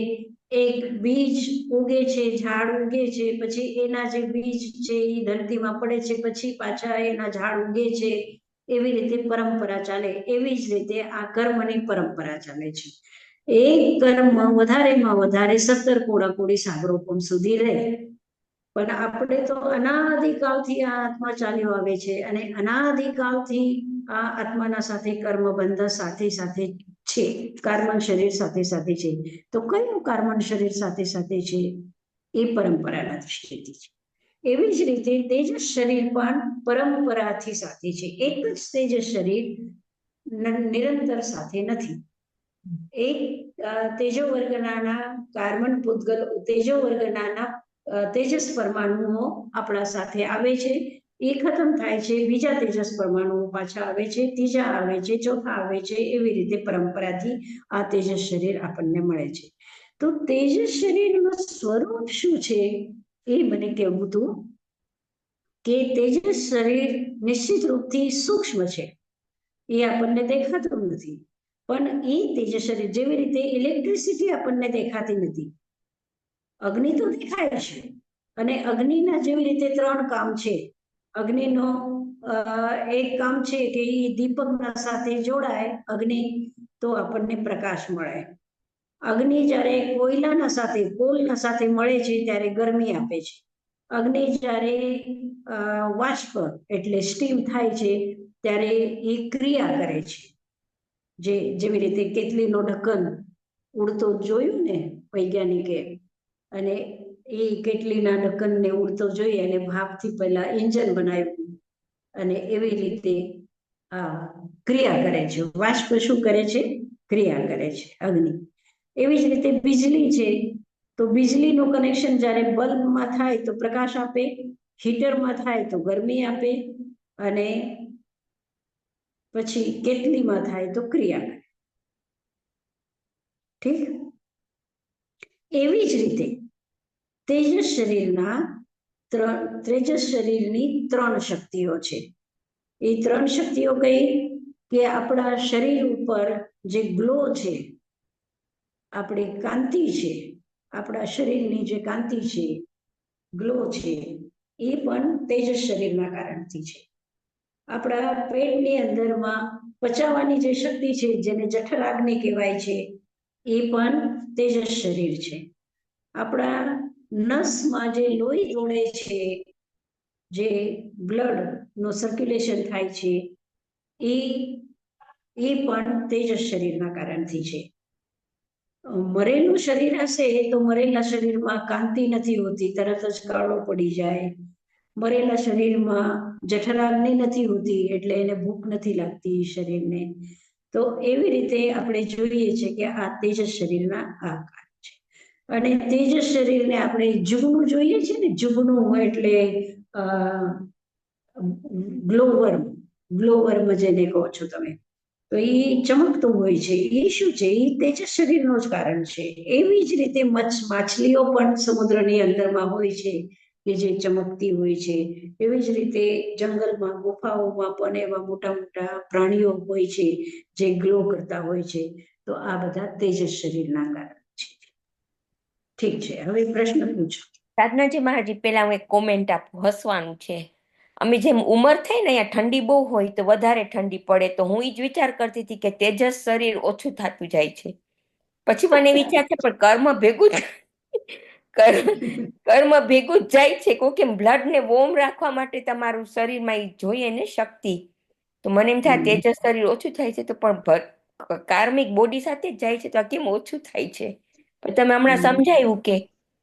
એક બીજ ઉગે છે, ઝાડ ઉગે છે, પછી એના જે બીજ છે એ ધરતીમાં પડે છે, પછી પાછા એના ઝાડ ઉગે છે. એવી રીતે પરંપરા ચાલે. એવી જ રીતે આ કર્મની પરંપરા ચાલે છે. એક કર્મ વધારેમાં વધારે 17 કોડા સાગરોપણ સુધી રહે. પણ આપણે તો અનાદિકાળથી આ આત્મા ચાલ્યો આવે છે અને અનાદિકાળથી આ આત્માના સાથે કર્મ બંધ સાથે સાથે છે. કાર્બન શરીર સાથે સાથે છે. તો કયું કાર્બન શરીર સાથે સાથે છે? એ પરંપરાના દૃષ્ટિથી છે. એવી જ રીતે તેજસ શરીર પણ પરંપરાથી સાથે છે. એક જ તેજસ શરીર નિરંતર સાથે નથી. એક તેજો વર્ગના કાર્બન પૂતગલ તેજો વર્ગના તેજસ પરમાણુઓ આપણા સાથે આવે છે. એ ખતમ થાય છે, બીજા તેજસ પરમાણુઓ પાછા આવે છે, ત્રીજા આવે છે, ચોથા આવે છે. એવી રીતે પરંપરાથી આ તેજસ શરીર આપણને મળે છે. તો તેજસ શરીરનું સ્વરૂપ શું છે એ મને કહેવું હતું કે તેજસ શરીર નિશ્ચિત રૂપથી સૂક્ષ્મ છે. એ આપણને દેખાતું નથી, પણ એ તેજસ શરીર જેવી રીતે ઇલેક્ટ્રિસિટી આપણને દેખાતી નથી, અગ્નિ તો દેખાય છે. અને અગ્નિના જેવી રીતે 3 કામ છે. અગ્નિનો એક કામ છે કે એ દીપકના સાથે જોડાય અગ્નિ તો આપણને પ્રકાશ મળે. અગ્નિ જ્યારે કોયલાના સાથે કોલના સાથે મળે છે ત્યારે ગરમી આપે છે. અગ્નિ જ્યારે વાષ્પ એટલે સ્ટીમ થાય છે ત્યારે એ ક્રિયા કરે છે. જેવી રીતે કેટલીનો ઢક્કન ઉડતો જોયું ને વૈજ્ઞાનિકે, અને એ કેટલીના ઢક્કનને ઉડતો જોઈ અને ભાપથી પહેલા એન્જિન બનાવ્યું અને એવી રીતે ક્રિયા કરે છે. વાષ્પ શું કરે છે? ક્રિયા કરે છે અગ્નિ. એવી જ રીતે વીજળી છે, તો વીજળીનું કનેક્શન જ્યારે બલ્બમાં થાય તો પ્રકાશ આપે, હીટરમાં થાય તો ગરમી આપે, અને પછી કેટલીમાં થાય તો ક્રિયા કરે. ઠીક. એવી જ રીતે તેજસ શરીરની 3 શક્તિઓ છે. એ 3 શક્તિઓ કઈ કે આપણા શરીર ઉપર જે ગ્લો છે, આપણી કાંતિ છે, આપણા શરીરની જે કાંતિ છે, ગ્લો છે, એ પણ તેજસ શરીરના કારણથી છે. આપણા પેટની અંદરમાં પચાવવાની જે શક્તિ છે, જેને જઠરાગ્નિ કહેવાય છે, એ પણ તેજસ શરીર છે. આપણા નસમાં જે લોહી દોડે છે, જે બ્લડ નો સર્ક્યુલેશન થાય છે, એ પણ તેજસ શરીરના કારણથી છે. મરેલું શરીર હશે તો મરેલા શરીરમાં કાંતિ નથી હોતી, તરત જ કાળો પડી જાય. મરેલા શરીરમાં જઠરાગ્નિ નથી હોતી એટલે એને ભૂખ નથી લાગતી શરીરને. તો એવી રીતે આપણે જોઈએ છે કે આ તેજસ શરીરના આકાર છે. અને તેજસ શરીરને આપણે જુગનું જોઈએ છે ને, જુગનું એટલે ગ્લોવર્મ જેને કહો છો તમે, તો એ ચમકતું હોય છે. એ શું છે? એ તેજસ શરીરનું જ કારણ છે. એવી જ રીતે માછલીઓ પણ સમુદ્રની અંદરમાં હોય છે કે જે ચમકતી હોય છે. એવી જ રીતે જંગલમાં ગુફાઓમાં પણ એવા મોટા મોટા પ્રાણીઓ હોય છે જે ગ્લો કરતા હોય છે. તો આ બધા તેજસ શરીરના કારણ છે. ઠીક છે, હવે પ્રશ્ન પૂછો. સાધનાજી મહારાજી, પેલા હું એક કોમેન્ટ આપું, હસવાનું છે. અમે જેમ ઉંમર થઈ ને, અહીંયા ઠંડી બહુ હોય તો વધારે ઠંડી પડે, તો હું એ જ વિચાર કરતી હતી કે તેજસ શરીર ઓછું થતું જાય છે. પછી મને વિચાર છે પણ કર્મ ભેગું કર્મ ભેગું જ જાય છે. કોઈ કેમ બ્લડ ને વોર્મ રાખવા માટે તમારું શરીરમાં ઈ જોઈએ ને શક્તિ. તો મને એમ થાય તેજસ શરીર ઓછું થાય છે, તો પણ કાર્મિક બોડી સાથે જ જાય છે, તો આ કેમ ઓછું થાય છે? પણ તમે હમણાં સમજાયું કે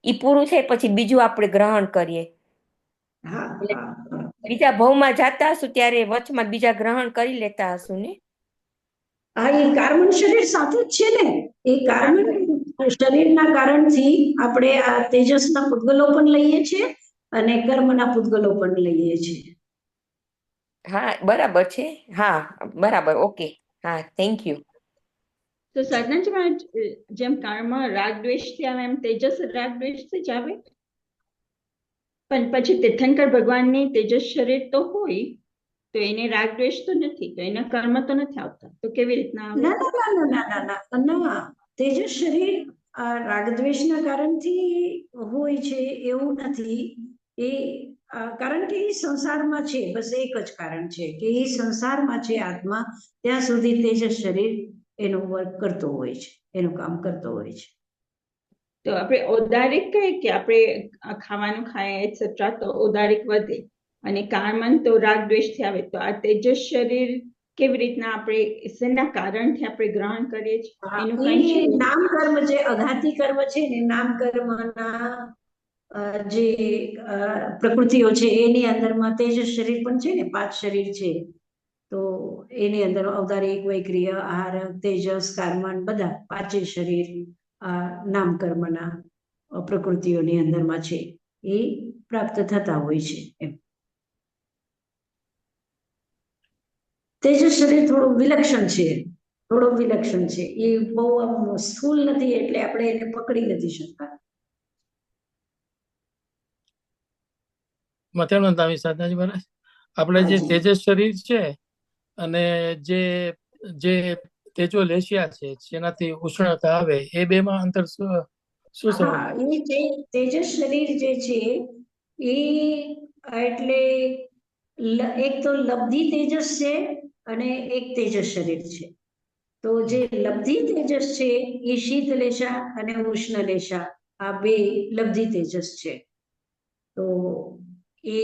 ઈ પૂરું થાય પછી બીજું આપણે ગ્રહણ કરીએ. બીજા ભાવમાં જાતા હશું ત્યારે વચમાં બીજા ગ્રહણ કરી લેતા હશું ને? હા, એ કાર્બન શરીર સાથે જ છે ને. એ કાર્બન શરીરના કારણથી આપણે આ તેજસના પૂતગલો પણ લઈએ છીએ અને કર્મના પૂતગલો પણ લઈએ છીએ. હા, બરાબર છે. હા, બરાબર. ઓકે, હા, થેન્ક યુ. તો સાધનાજી મહારાજ, જેમ કર્મ રાગ દ્વેષથી આવે એમ તેજસ રાગ દ્વેષથી જ આવે. પણ પછી તીર્થંકર ભગવાનની તેજસ શરીર તો હોય, તો એને રાગ દ્વેષ તો નથી, તો એના કર્મ તો નથી આવતા, તો કેવી રીતના આવે? ના, તેજસ શરીર રાગદ્વેષના કારણથી હોય છે એવું નથી. એ કારણ કે એ સંસારમાં છે, બસ એક જ કારણ છે કે એ સંસારમાં છે આત્મા, ત્યાં સુધી તેજસ શરીર એનું વર્ક કરતો હોય છે, એનું કામ કરતો હોય છે. તો આપણે ઔદારિક કહીએ કે આપણે ખાવાનું ખાઈએ એટસેટ્રા, તો ઔદારિક વધે, અને કાર્મન તો રાગ દ્વેષથી આવે. તો આ તેજસ શરીર કેવી રીતના આપણે શેના કારણથી આપણે ગ્રહણ કરીએ છીએ? એનું કઈ છે? નામ કર્મ જે અઘાતી કર્મ છે ને, નામ કર્મના જે પ્રકૃતિઓ છે એની અંદરમાં તેજસ શરીર પણ છે ને, 5 શરીર છે. તો એની અંદર ઔદારિક, વૈક્રિય, આહાર, તેજસ, કાર્મન બધા 5 શરીર નામ કર્મના પ્રકૃતિઓની અંદરમાં છે, એ પ્રાપ્ત થતા હોય છે. એમ તેજસ શરીર થોડું વિલક્ષણ છે, એ બહુ સ્થૂલ નથી એટલે આપણે એને પકડી નથી શકતા. મતેનો તામી સાધનાજી મહારાજ, આપણે જે તેજસ શરીર છે અને જે તેજો લેશિયા છે જેનાથી ઉષ્ણતા આવે, એ બેમાં અંતર શું સમજ? એ તેજસ શરીર જે છે એ એટલે એક તો લબ્ધિ તેજસ છે અને એક તેજસ શરીર છે. તો જે લબ્ધિ તેજસ છે એ શીત લેશા અને ઉષ્ણ લેશા, આ બે લબ્ધિ તેજસ છે. તો એ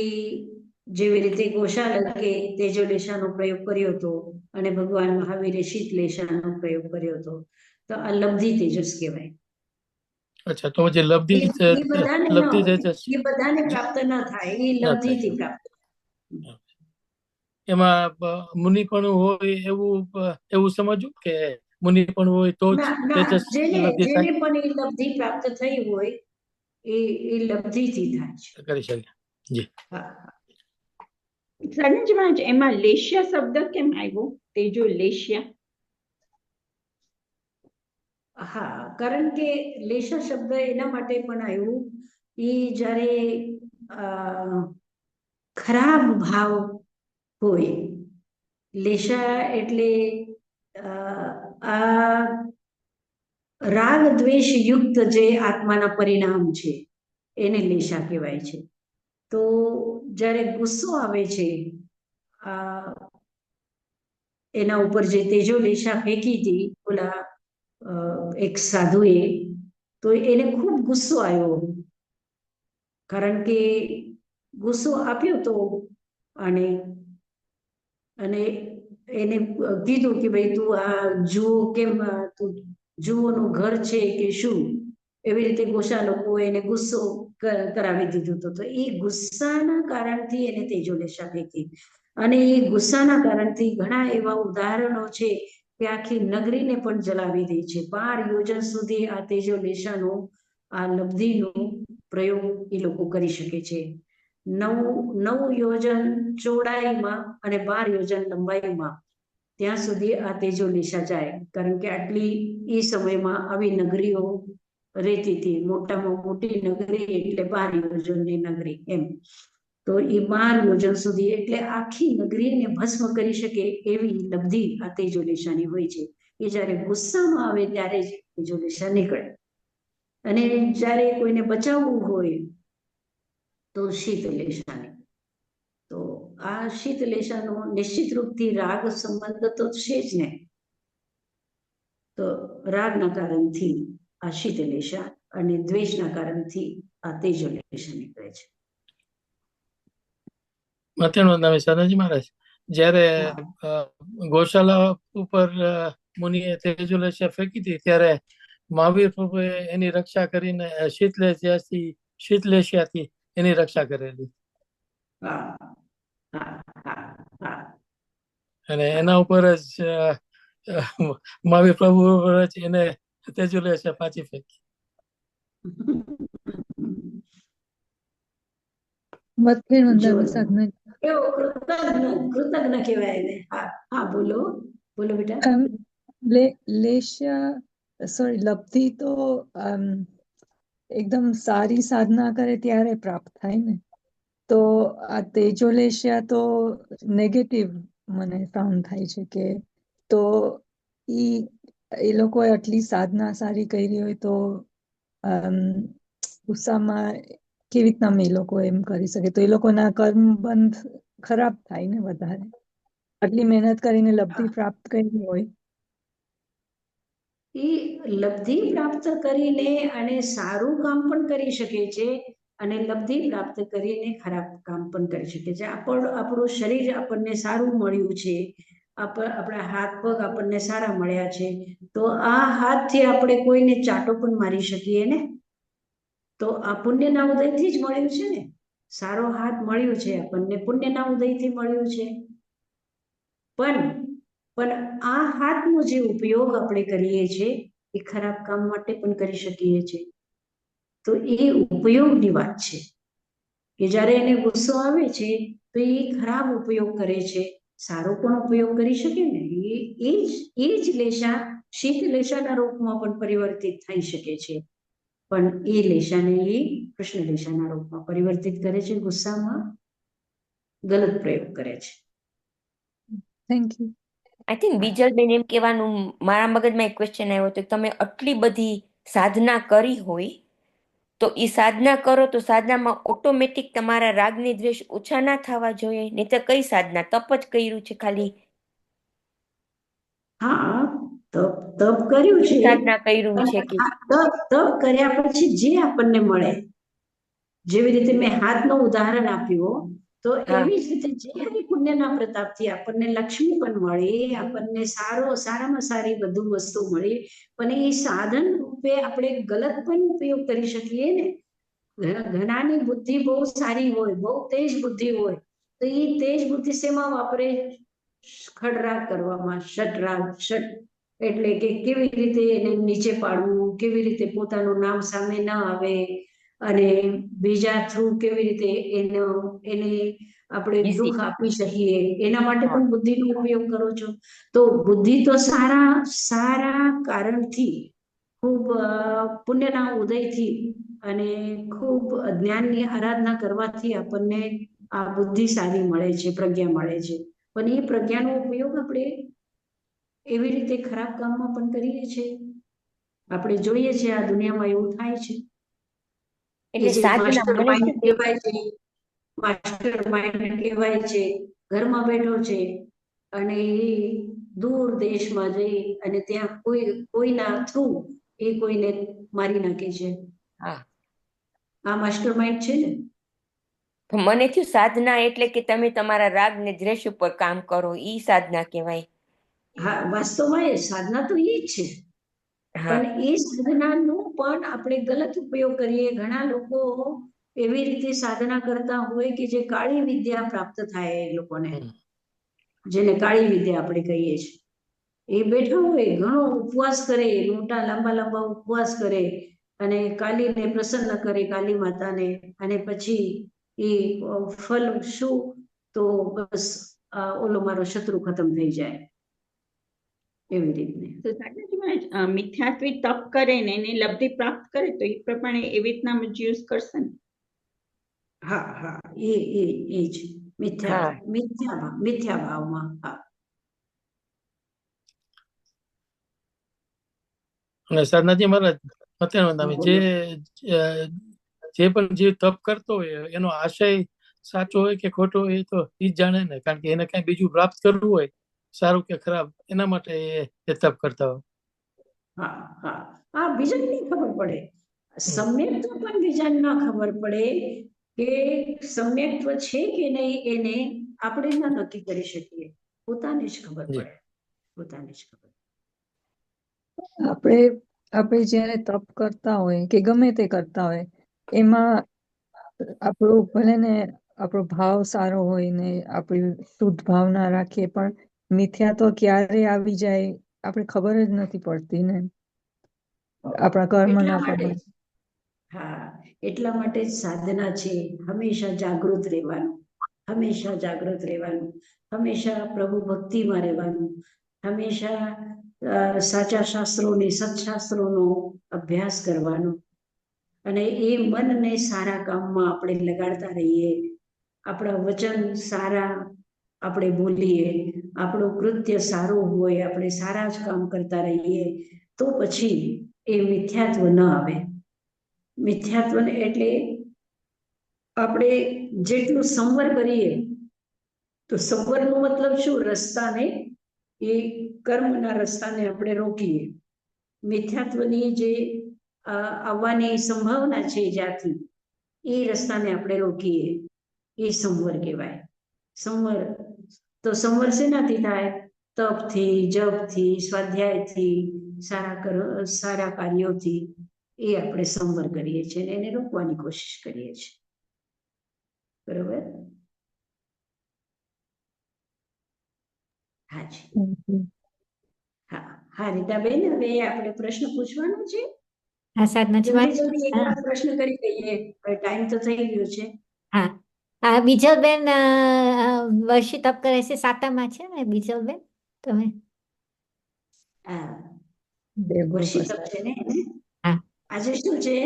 જેવી રીતે ગોશાલકે તેજો લેશાનો પ્રયોગ કર્યો હતો અને ભગવાન મહાવીરે શીત લેશાનો પ્રયોગ કર્યો હતો, તો આ લબ્ધિ તેજસ કહેવાય. અચ્છા, તો જે લબ્ધિ તેજસ એ બધાને પ્રાપ્ત ન થાય, એ લબ્ધિથી પ્રાપ્ત. એમાં મુનિપણું હોય એવું સમજવું કે મુનિપણું હોય તો જ તેજસ લબ્ધિ થાય? જેને પણ એ લબ્ધિ પ્રાપ્ત થઈ હોય એ લબ્ધિથી થાય છે. કરી શકે. જી. સાધનાજી મહારાજ, એમાં લેશિયા શબ્દ કેમ આવ્યો? તેજો લેશિયા? હા, કારણ કે લેશા શબ્દ એના માટે પણ આવ્યું, એ જ્યારે ખરાબ ભાવ હોય. લેશા એટલે આ રાગ દ્વેષ યુક્ત જે આત્માના પરિણામ છે એને લેશા કહેવાય છે. તો જ્યારે ગુસ્સો આવે છે એના ઉપર જે તેજો લેશા ફેંકી હતી ઓલા એક સાધુએ, તો એને ખૂબ ગુસ્સો આવ્યો, કારણ કે ગુસ્સો આપ્યો તો અને એને કીધું કે ભાઈ તું આ જુઓ કેમ તું જુઓનું ઘર છે કે શું, એવી રીતે ગોસા લોકો એને ગુસ્સો કરાવી દીધું હતું. તો એ ગુસ્સાના કારણથી એને તેજોલેશા ફેંકી, અને એ ગુસ્સાના કારણથી ઘણા એવા ઉદાહરણો છે કે આખી નગરીને પણ જલાવી દે છે. 12 યોજન સુધી આ તેજોલેશાનો, આ લબ્ધિનો પ્રયોગ એ લોકો કરી શકે છે. 9 યોજન ચોડાઈમાં અને 12 યોજન લંબાઈમાં ત્યાં સુધી આ તેજોલેશા જાય, કારણ કે આટલી એ સમયમાં આવી નગરીઓ રહેતી હતી. મોટામાં મોટી નગરી એટલે 12 યોજનની નગરી એમ. તો એ 12 યોજન સુધી, એટલે આખી નગરીને ભસ્મ કરી શકે એવી લબ્ધિ આ તેજોલેશાની હોય છે. એ જ્યારે ગુસ્સામાં આવે ત્યારે જ તેજોલેશા નીકળે. અને જ્યારે કોઈને બચાવવું હોય તો શીતલેશાની. તો આ શીતલેશાનો નિશ્ચિત રૂપથી રાગ સંબંધ તો છે જ ને. તો રાગના કારણથી આ શીતલેશા અને દ્વેષના કારણથી આ તેજોલેશા નીકળે છે. મતેનો નામે સદાજી મહારાજ, જ્યારે ગૌશાલા ઉપર મુનિએ તેજોલેશા ફેંકી હતી ત્યારે મહાવીર પ્રભુએ એની રક્ષા કરીને શીતલેશિયાથી એની રક્ષા કરેલી. અને એના ઉપર જ મહાવીર પ્રભુ ઉપર જ એને તેજોલેશા પાછી ફેંકી. કૃતજ્ઞ કહેવાય એને. હા બોલો બેટા. લબ્ધિ તો એકદમ સારી સાધના કરે ત્યારે પ્રાપ્ત થાય ને. તો આ તેજોલેશિયા તો નેગેટિવ મને સાઉન્ડ થાય છે કે તો એ લોકોએ આટલી સાધના સારી કરી હોય તો ગુસ્સામાં કેવી રીતના એ લોકો એમ કરી શકે? તો એ લોકોના કર્મ બંધ ખરાબ થાય ને વધારે, આટલી મહેનત કરીને લબ્ધિ પ્રાપ્ત કરી હોય. એ લબ્ધિ પ્રાપ્ત કરીને અને સારું કામ પણ કરી શકે છે, અને લબ્ધિ પ્રાપ્ત કરીને ખરાબ કામ પણ કરી શકે છે. આપણું શરીર આપણને સારું મળ્યું છે, આપણા હાથ પગ આપણને સારા મળ્યા છે, તો આ હાથથી આપણે કોઈને ચાટો પણ મારી શકીએ ને. તો આ પુણ્યના ઉદયથી જ મળ્યું છે ને. સારો હાથ મળ્યો છે આપણને, પુણ્યના ઉદયથી મળ્યું છે. પણ આ હાથનો જે ઉપયોગ આપણે કરીએ છીએ એ ખરાબ કામ માટે પણ કરી શકીએ છીએ. તો એ ઉપયોગની વાત છે કે જ્યારે એને ગુસ્સો આવે છે તો એ ખરાબ ઉપયોગ કરે છે, સારો પણ ઉપયોગ કરી શકે ને. એ જ લેશા શીતલેશાના રૂપમાં પણ પરિવર્તિત થઈ શકે છે, પણ એ લેશાને એ કૃષ્ણ લેશાના રૂપમાં પરિવર્તિત કરે છે. ગુસ્સામાં ગલત પ્રયોગ કરે છે. Thank you. I think Bijalben એમ કહેવાનું મારા મગજમાં એક ક્વેશ્ચન આવ્યો હતો, તમે આટલી બધી સાધના કરી હોય તો એ સાધના કરો તો સાધનામાં ઓટોમેટિક તમારા રાગની દ્વેષ ઓછા ના થવા જોઈએ? નહીં તો કઈ સાધના, તપ જ કર્યું છે ખાલી? હા, તપ કર્યું છે, સાધના કર્યું છે કે તપ કર્યા પછી જે આપણને મળે, જેવી રીતે મેં હાથનું ઉદાહરણ આપ્યું, તો એવી જ રીતે જે પુણ્યના પ્રતાપથી આપણને લક્ષ્મી પણ મળી, આપણને સારામાં સારી બધું વસ્તુ મળી, પણ એ સાધન રૂપે આપણે ગલત પણ ઉપયોગ કરી શકીએ ને. ઘણાની બુદ્ધિ બહુ સારી હોય, બહુ તેજ બુદ્ધિ હોય, તો એ તેજ બુદ્ધિ શેમાં વાપરે? ખડરાગ કરવામાં. ષટ એટલે કે કેવી રીતે એને નીચે પાડવું, કેવી રીતે પોતાનું નામ સામે ન આવે, અને બીજા થ્રુ કેવી રીતે એને આપણે દુઃખ આપી શકીએ, એના માટે પણ બુદ્ધિનો ઉપયોગ કરો છો. તો બુદ્ધિ તો સારા કારણથી, ખૂબ પુણ્યના ઉદયથી અને ખૂબ જ્ઞાનની આરાધના કરવાથી આપણને આ બુદ્ધિ સારી મળે છે, પ્રજ્ઞા મળે છે. પણ એ પ્રજ્ઞાનો ઉપયોગ આપણે એવી રીતે ખરાબ કામમાં પણ કરીએ છીએ. આપણે જોઈએ છે આ દુનિયામાં એવું થાય છે. એટલે સાધના માસ્ટર માઇન્ડ કહેવાય છે, ઘરમાં બેઠો છે અને એ દૂર દેશમાં જઈ અને ત્યાં કોઈના થ્રુ એ કોઈને મારી નાખે છે. આ માસ્ટર માઇન્ડ છે ને. મને થયું સાધના એટલે કે તમે તમારા રાગ ને દ્વેષ ઉપર કામ કરો, ઈ સાધના કહેવાય. હા, વાસ્તવમાં એ સાધના તો એ જ છે. હા પણ એ સાધનાનો પણ આપણે ગલત ઉપયોગ કરીએ. ઘણા લોકો એવી રીતે સાધના કરતા હોય કે જે કાળી વિદ્યા પ્રાપ્ત થાય એ લોકોને, હમ. જેને કાળી વિદ્યા આપણે કહીએ છીએ. એ બેઠા હોય, ઘણો ઉપવાસ કરે, મોટા લાંબા લાંબા ઉપવાસ કરે અને કાલીને પ્રસન્ન કરે, કાલી માતાને, અને પછી એ ફલ શું, તો બસ ઓલો મારો શત્રુ ખતમ થઈ જાય, એવી રીતને. તો સાધનાજી મહારાજ મિથ્યાત્વી તપ કરે ને એને લબ્ધિ પ્રાપ્ત કરે તો એ પ્રમાણે એવી રીતના યુઝ કરશે ને? હા હા, એ જ હા મિથ્યા ભાવમાં. હા. અને સાધનાજી મહારાજ અત્યારે બોલો. જે પણ જીવ તપ કરતો હોય એનો આશય સાચો હોય કે ખોટો હોય એ તો ઈ જ જાણે ને, કારણ કે એને કઈ બીજું પ્રાપ્ત કરવું હોય, સારું કે ખરાબ, એના માટે એ તપ કરતા હોય. હા હા હા, બીજાને નહીં ખબર પડે. હમ. સમ્યક્ત્વ પણ બીજાને ના ખબર પડે કે સમ્યક્ત્વ છે કે નહીં, એને આપણે ના નક્કી કરી શકીએ. પોતાને જ ખબર જી. પડે, પોતાને જ ખબર. આપણે આપણે જ્યારે તપ કરતા હોય કે ગમે તે કરતા હોય, એમાં આપણું ભલે ને આપણો ભાવ સારો હોય ને આપણી શુદ્ધ ભાવના રાખીએ, પણ મિથ્યા તો ક્યારે આવી જાય આપણે ખબર જ નથી પડતી ને, આપણા એટલા કર્મના માટે પ્રમાણે. હા, એટલા માટે જ સાધના છે. હંમેશા જાગૃત રહેવાનું, હંમેશા જાગૃત રહેવાનું, હંમેશા પ્રભુ ભક્તિમાં રહેવાનું, હંમેશા સાચા શાસ્ત્રોની, સત્શાસ્ત્રોનો અભ્યાસ કરવાનો, અને એ મનને સારા કામમાં આપણે લગાડતા રહીએ. આપણા વચન સારા આપણે બોલીએ, આપણું કૃત્ય સારું હોય, આપણે સારા જ કામ કરતા રહીએ, તો પછી એ મિથ્યાત્વ ન આવે. મિથ્યાત્વ એટલે આપણે જેટલું સંવર કરીએ, તો સંવરનો મતલબ શું? રસ્તાને, એ કર્મના રસ્તાને આપણે રોકીએ. મિથ્યાત્વની જે આવવાની સંભાવના છે જ્યાંથી, એ રસ્તાને આપણે રોકીએ, એ સંવર કહેવાય. સંવર તો સંવર શેનાથી થાય? તપથી, જપથી, સ્વાધ્યાયથી, સારા કાર્યોથી એ આપણે સંવર કરીએ છીએ અને એને રોકવાની કોશિશ કરીએ છીએ. બરોબર? હાજી. હા હા, રીતાબેન, હવે આપણે પ્રશ્ન પૂછવાનો છે. હા સાધનાજી જલ્દી મહારાજ. જલ્દી એક પ્રશ્ન કરી દઈએ, ટાઈમ તો થઈ ગયો છે. હા હા, બીજલબેન વર્ષી તપ કરે છે, સાતામાં છે ને બીજલબેન તમે? હા, દેવગુરુ વર્ષી તપ પ્રસાદ છે ને? હા આજે શું છે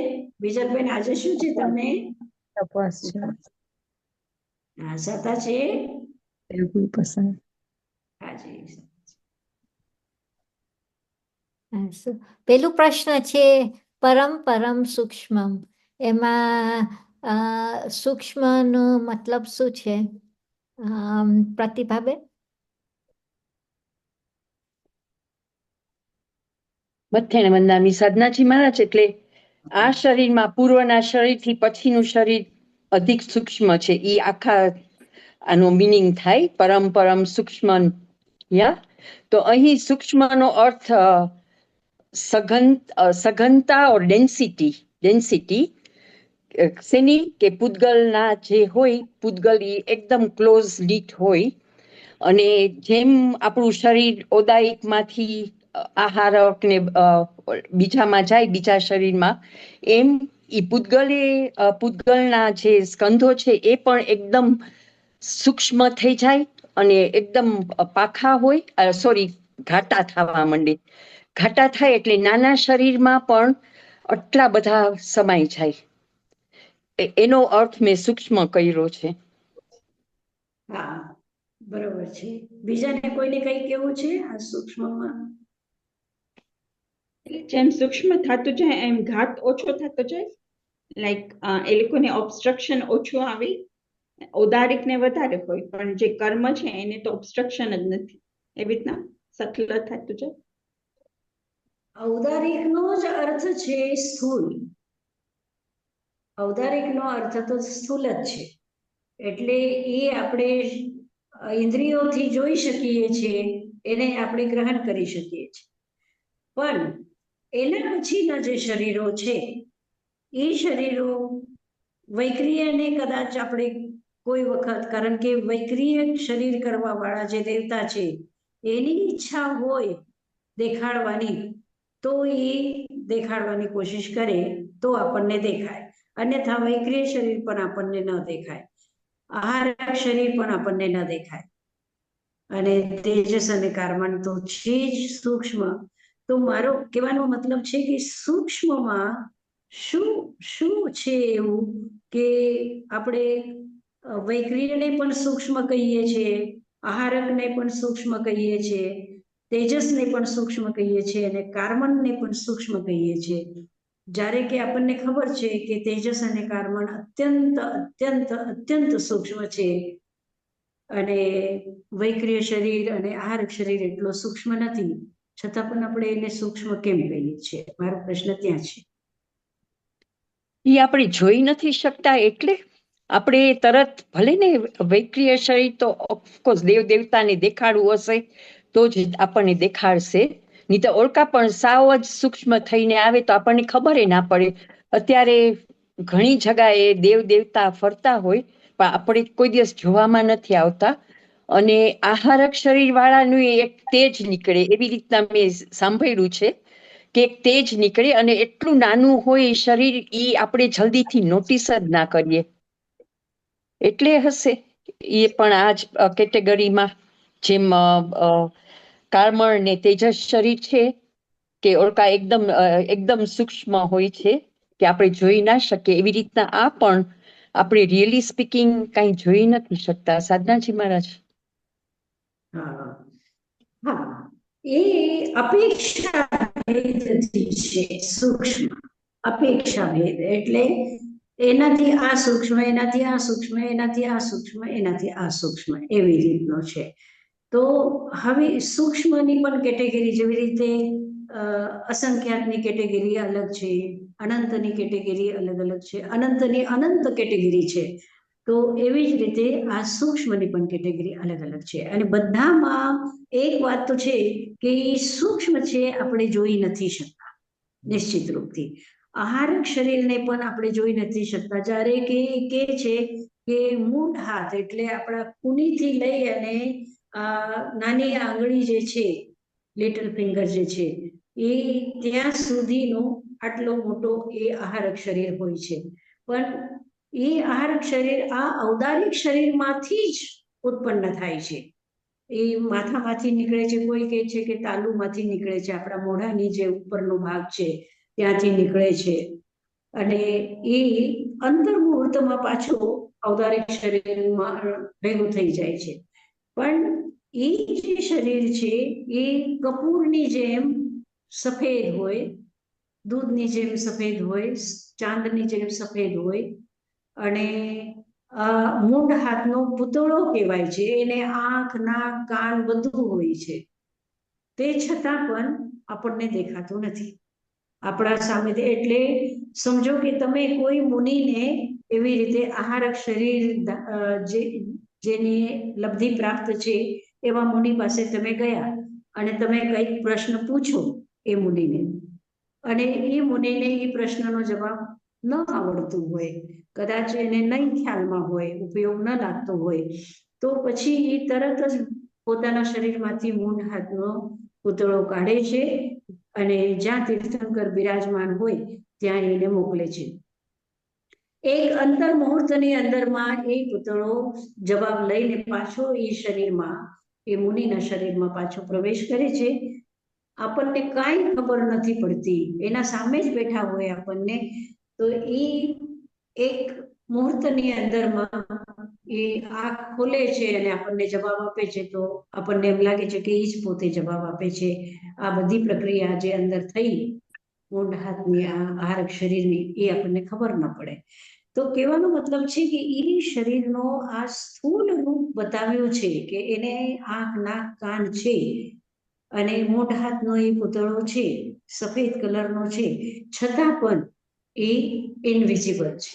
બીજલબેન? આજે શું છે તમને? તપાસ છે. હા, સાતા છે. દેવગુરુ પ્રસાદ. હાજી. પેલું પ્રશ્ન છે પરમ પરમ સૂક્ષ્મમ, એમાં સૂક્ષ્મનો મતલબ શું છે? પ્રતિભાબેન? મથેણ વંદામી સાધનાજી મહારાજ, એટલે આ શરીરમાં પૂર્વના શરીરથી પછીનું શરીર અધિક સૂક્ષ્મ છે, એ આખા આનો મિનિંગ થાય પરમ પરમ સૂક્ષ્મ. યા તો અહીં સૂક્ષ્મનો અર્થ સઘનતા ઓર ડેન્સિટી શેની કે પૂતગલના જે હોય, પૂતગલ એ એકદમ ક્લોઝ લીટ હોય, અને જેમ આપણું શરીર ઓદાયિકમાંથી આહારક ને બીજામાં જાય, બીજા શરીરમાં, એમ એ પૂતગલના જે સ્કંધો છે એ પણ એકદમ સૂક્ષ્મ થઈ જાય અને એકદમ પાખા હોય, ઘાટા થવા માંડે. ઘાટા થાય એટલે નાના શરીરમાં પણ આટલા બધા સમાઈ જાય. એનો અર્થ મેં સૂક્ષ્મ કર્યો છે. હા, બરોબર છે. બીજાને કોઈને કઈ કેવું છે આ સૂક્ષ્મમાં? જેમ સૂક્ષ્મ થતું જાય એમ ઘાત ઓછો થતો જાય, લાઈક એ લોકોને ઓબ્સ્ટ્રક્શન ઓછું આવે. ઔદારિક ને વધારે હોય, પણ જે કર્મ છે એને તો ઓબ્સ્ટ્રક્શન જ નથી, એવી રીતના સટલ થતું જાય. ઔદારિકનો જ અર્થ છે સ્થૂલ. ઔદારિકનો અર્થ તો સ્થૂલ જ છે, એટલે એ આપણે ઇન્દ્રિયોથી જોઈ શકીએ છીએ, એને આપણે ગ્રહણ કરી શકીએ છીએ. પણ એના પછીના જે શરીરો છે એ શરીરો વૈક્રિયને કદાચ આપણે કોઈ વખત, કારણ કે વૈક્રિય શરીર કરવા વાળા જે દેવતા છે એની ઈચ્છા હોય દેખાડવાની તો એ દેખાડવાની કોશિશ કરે તો આપણને દેખાય, અન્યથા વૈક્રિય શરીર પણ આપણને ન દેખાય, આહારક શરીર પણ આપણને ન દેખાય. અને તેજસ અને કાર્બન તો છે જ સૂક્ષ્મ. તો મારો કહેવાનો મતલબ છે કે સૂક્ષ્મમાં શું શું છે એવું કે આપણે વૈક્રિયને પણ સૂક્ષ્મ કહીએ છીએ, આહારકને પણ સૂક્ષ્મ કહીએ છીએ, તેજસને પણ સૂક્ષ્મ કહીએ છીએ અને કાર્બનને પણ સૂક્ષ્મ કહીએ છીએ. જ્યારે કે આપણને ખબર છે કે તેજસ અને કાર્બન અત્યંત અત્યંત અત્યંત સૂક્ષ્મ છે અને વૈક્રિય શરીર અને આહારક શરીર એટલો સૂક્ષ્મ નથી, છતાં પણ આપણે એને સૂક્ષ્મ કેમ કહીએ છીએ? મારો પ્રશ્ન ત્યાં છે. એ આપણે જોઈ નથી શકતા એટલે આપણે તરત, ભલે ને વૈક્રિય શરીર તો ઓફકોર્સ દેવ દેવતાને દેખાડવું હશે તો જ આપણને દેખાડશે, નહીં તો ઓળખા પણ સાવ જ સૂક્ષ્મ થઈને આવે તો આપણને ખબર ના પડે. અત્યારે ઘણી જગાએ દેવ દેવતા ફરતા હોય પણ આપણે કોઈ દિવસ જોવામાં નથી આવતા, અને આહારક શરીર વાળાનું એક તેજ નીકળે એવી રીતના મેં સાંભળ્યું છે કે એક તેજ નીકળે અને એટલું નાનું હોય એ શરીર, એ આપણે જલ્દીથી નોટિસ જ ના કરીએ, એટલે હશે એ પણ આ જ કેટેગરીમાં, જેમ કાર્બન ને તેજસ શરીર છે કે ઓળકા એકદમ એકદમ સૂક્ષ્મ હોય છે કે આપણે જોઈ ના શકીએ, એવી રીતના આ પણ આપણે રિયલી સ્પીકિંગ કઈ જોઈ નથી શકતા. સાધનાજી મહારાજ. હા હા, એ અપેક્ષા ભેદથી છે સૂક્ષ્મ, અપેક્ષા ભેદ એટલે એનાથી આ સૂક્ષ્મ, એનાથી આ સૂક્ષ્મ, એનાથી આ સૂક્ષ્મ, એનાથી આ સૂક્ષ્મ, એવી રીતનો છે. તો હવે સૂક્ષ્મની પણ કેટેગરી, જેવી રીતે અસંખ્યાતની કેટેગરી અલગ છે, અનંતની કેટેગરી અલગ અલગ છે, અનંતની અનંત કેટેગરી છે, તો એવી જ રીતે આ સૂક્ષ્મની પણ કેટેગરી અલગ અલગ છે. અને બધામાં એક વાત તો છે કે સૂક્ષ્મ છે, આપણે જોઈ નથી શકતા નિશ્ચિત રૂપથી. આહારક શરીરને પણ આપણે જોઈ નથી શકતા. જ્યારે કે છે કે મૂઠ હાથ એટલે આપણા કુનીથી લઈ અને નાની આંગળી જે છે, લિટલ ફિંગર જે છે, એ ત્યાં સુધીનો આટલો મોટો એ આહારક શરીર હોય છે. પણ એ આહારક શરીર આ ઔદારિક શરીરમાંથી જ ઉત્પન્ન થાય છે. એ માથામાંથી નીકળે છે, કોઈ કહે છે કે તાલુમાંથી નીકળે છે, આપણા મોઢાની જે ઉપરનો ભાગ છે ત્યાંથી નીકળે છે, અને એ અંતર મુહૂર્તમાં પાછો ઔદારિક શરીરમાં ભેગું થઈ જાય છે. પણ એ જે શરીર છે એ કપૂરની જેમ સફેદ હોય, દૂધની જેમ સફેદ હોય, ચાંદની જેમ સફેદ હોય, અને મૂંઢ હાથનો પૂતળો કહેવાય છે. એને આંખ, નાક, કાન બધું હોય છે, તે છતાં પણ આપણને દેખાતું નથી આપણા સામે. એટલે સમજો કે તમે કોઈ મુનિને એવી રીતે આહારક શરીર જેની લબ્ધિ પ્રાપ્ત છે એવા મુનિ પાસે તમે ગયા અને તમે કંઈક પ્રશ્ન પૂછો એ મુનિને, અને એ મુનિને એ પ્રશ્નનો જવાબ ન આવડતું હોય, કદાચ એને નહીં ખ્યાલમાં હોય, ઉપયોગ ન લાગતો હોય, તો પછી એ તરત જ પોતાના શરીરમાંથી મૂંઢ હાથનો પૂતળો કાઢે છે અને જ્યાં તીર્થંકર બિરાજમાન હોય ત્યાં એને મોકલે છે. એક અંતર મુહૂર્તની અંદરમાં એ પૂતળો જવાબ લઈને પાછો એ શરીરમાં, એ મુનિના શરીરમાં પાછો પ્રવેશ કરે છે. આપણને કાંઈ ખબર નથી પડતી, એના સામે જ બેઠા હોય આપણને, તો એ એક મુહૂર્તની અંદરમાં એ આંખ ખોલે છે અને આપણને જવાબ આપે છે. તો આપણને એમ લાગે છે કે એ જ પોતે જવાબ આપે છે. આ બધી પ્રક્રિયા જે અંદર થઈ મૂંઢ હાથની આ આહારક શરીરની, એ આપણને ખબર ન પડે. તો કહેવાનો મતલબ છે કે એ શરીરનો આ સ્થૂળ રૂપ બતાવ્યો છે કે એને આંખ, નાક, કાન છે અને મૂંઢ હાથનો એ પૂતળો છે, સફેદ કલરનો છે, છતાં પણ એ ઇનવિઝિબલ છે,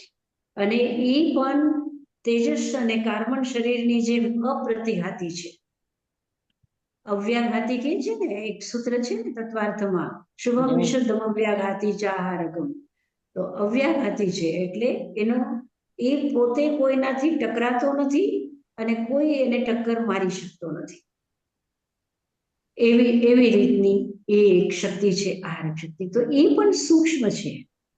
અને એ પણ તેજસ અને કાર્બન શરીરની જેમ અપ્રતિઘાતી છે. અવ્યાઘાતી કે છે ને, એક સૂત્ર છે ને તત્વાર્થમાં, શુભમ વિશુદ્ધમ અવ્યાઘાતી ચાહારકમ. તો અવ્યાઘાતી છે એટલે એનો એ પોતે કોઈનાથી ટકરાતો નથી અને કોઈ એને ટક્કર મારી શકતો નથી. એવી રીતની એ એક શક્તિ છે આહારક શક્તિ. તો એ પણ સૂક્ષ્મ છે,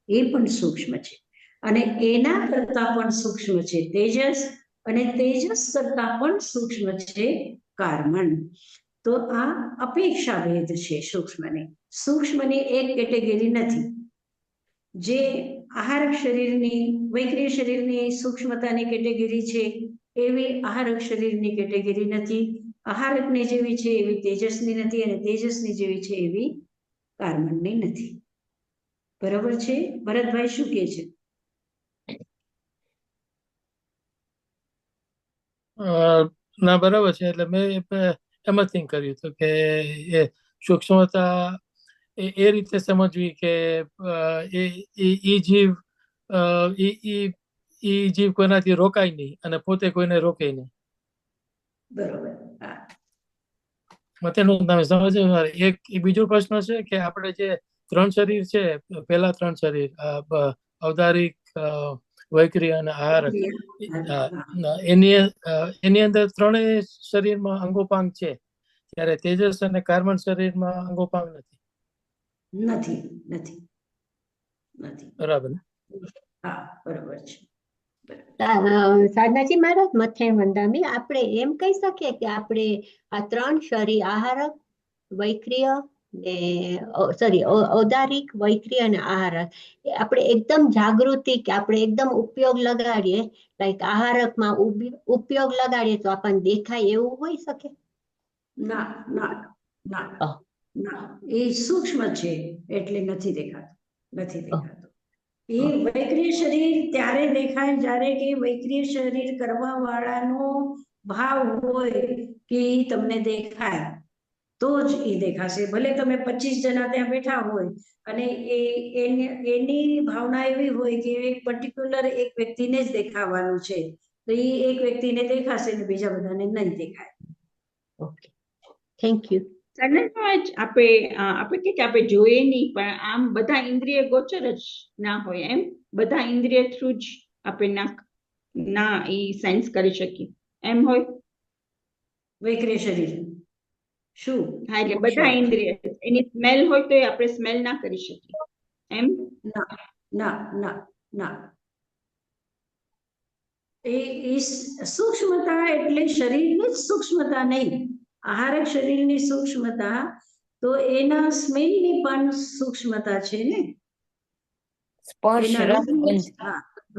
એ પણ સૂક્ષ્મ છે. અને એના કરતા પણ સૂક્ષ્મ છે તેજસ, અને તેજસ કરતા પણ સૂક્ષ્મ છે કાર્મણ. તો આ અપેક્ષા ભેદ છે સૂક્ષ્મની. સૂક્ષ્મની એક કેટેગરી નથી. જે આહારક શરીરની, વૈક્રિય શરીરની સૂક્ષ્મતાની કેટેગરી છે એવી આહારક શરીરની કેટેગરી નથી. આહારકની જેવી છે એવી તેજસની નથી, અને તેજસની જેવી છે એવી કાર્મણની નથી. બરાબર છે? ભરતભાઈ શું કહે છે? ના, બરાબર છે. એટલે મેં એમ જ થિંક કર્યું હતું કે એ સૂક્ષ્મતા એ રીતે સમજવી કે ઈ જીવ કોઈનાથી રોકાય નહીં અને પોતે કોઈને રોકે નહીં. બરોબર. મતેનું તમે સમજો. એક બીજો પ્રશ્ન છે કે આપણે જે 3 શરીર છે, પહેલા 3 શરીર ઔદારિક, વૈક્રિય અને આહારક, એની અંદર 3 શરીરમાં અંગોપાંગ છે, ત્યારે તેજસ અને કાર્બન શરીરમાં અંગોપાંગ નથી. બરાબર. હા, બરોબર છે. સાધનાજી મહારાજ, મથે વંદામી, આપણે એમ કહી શકીએ કે આપણે આ 3 શરીર, આહારક, વૈક્રિય ને ઔદારિક, વૈક્રિય અને આહારક, આપણે એકદમ જાગૃતિ કે આપણે એકદમ ઉપયોગ લગાડીએ, લાઈક આહારકમાં ઉપયોગ લગાડીએ તો આપણને દેખાય એવું હોઈ શકે? ના, એ સૂક્ષ્મ છે એટલે નથી દેખાતું. એ વૈક્રિય શરીર ત્યારે દેખાય જ્યારે કે વૈક્રિય શરીર કરવા વાળાનો ભાવ હોય કે તમને દેખાય તો જ એ દેખાશે. ભલે તમે 25 જણા ત્યાં બેઠા હોય અને એની ભાવના એવી હોય કે એક પર્ટિક્યુલર એક વ્યક્તિને જ દેખાવાનું છે, તો એ એક વ્યક્તિને દેખાશે ને બીજા બધાને નહીં દેખાય. Okay, thank you. આપણે કે આપણે જોઈએ નહીં, પણ આમ બધા ઇન્દ્રિય ગોચર જ ના હોય, એમ બધા ઇન્દ્રિય થ્રુ જ આપણે ના એ સેન્સ કરી શકીએ, એમ હોય વૈક્રિય શરીર. શું? હા, એટલે બધા ઇન્દ્રિય, એની સ્મેલ હોય તો આપણે સ્મેલ ના કરી શકીએ, એમ? ના. એ સૂક્ષ્મતા એટલે શરીરની જ સૂક્ષ્મતા નહીં, આહારક શરીરની સૂક્ષ્મતા તો એના સ્મેલની પણ સૂક્ષ્મતા છે ને, સ્પર્શ, રસ, ગંધ,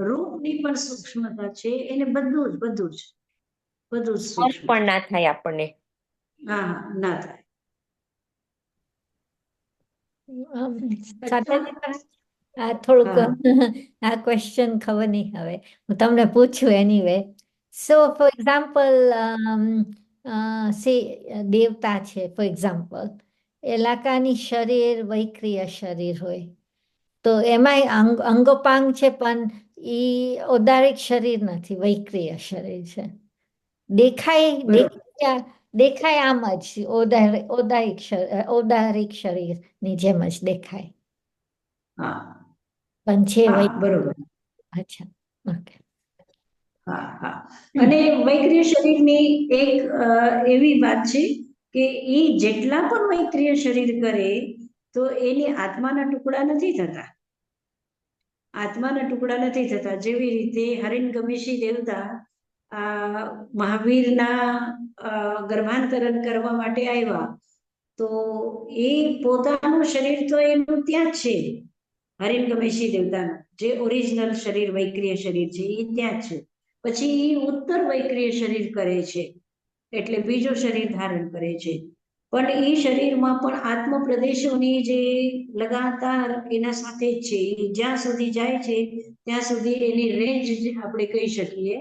રૂપની પણ સૂક્ષ્મતા છે. એને બધું જ સ્પર્શ પણ ના થાય આપણને. હા, ના થાય. થોડુંક આ ક્વેશ્ચન ખબર નહીં, હવે હું તમને પૂછું એનીવે. સો ફોર એક્ઝામ્પલ, દેવતા છે ફોર એક્ઝામ્પલ, એલાકાની શરીર વૈક્રિય શરીર હોય તો એમાંય અંગોપાંગ છે, પણ એ ઔદારિક શરીર નથી, વૈક્રિય શરીર છે. દેખાય આમ જ ઔદારિક શરીરની જેમ જ દેખાય, પણ છે બરોબર. અચ્છા, ઓકે. અને વૈક્રિય શરીરની એક એવી વાત છે કે એ જેટલા પણ વૈક્રિય શરીર કરે તો એની આત્માના ટુકડા નથી થતા. જેવી રીતે હરિણગમિષી દેવતા મહાવીરના ગર્ભાંતરણ કરવા માટે આવ્યા તો એ પોતાનું શરીર તો એનું ત્યાં જ છે, હરિણગમિષી દેવતાનું જે ઓરિજિનલ શરીર વૈક્રિય શરીર છે એ ત્યાં જ છે. પછી એ ઉત્તર વૈક્રિય શરીર કરે છે, એટલે બીજો શરીર ધારણ કરે છે. પણ એ શરીરમાં પણ આત્મ પ્રદેશોની જે લગાતાર એના સાથે જ છે, જ્યાં સુધી જાય છે ત્યાં સુધી એની રેન્જ આપણે કહી શકીએ,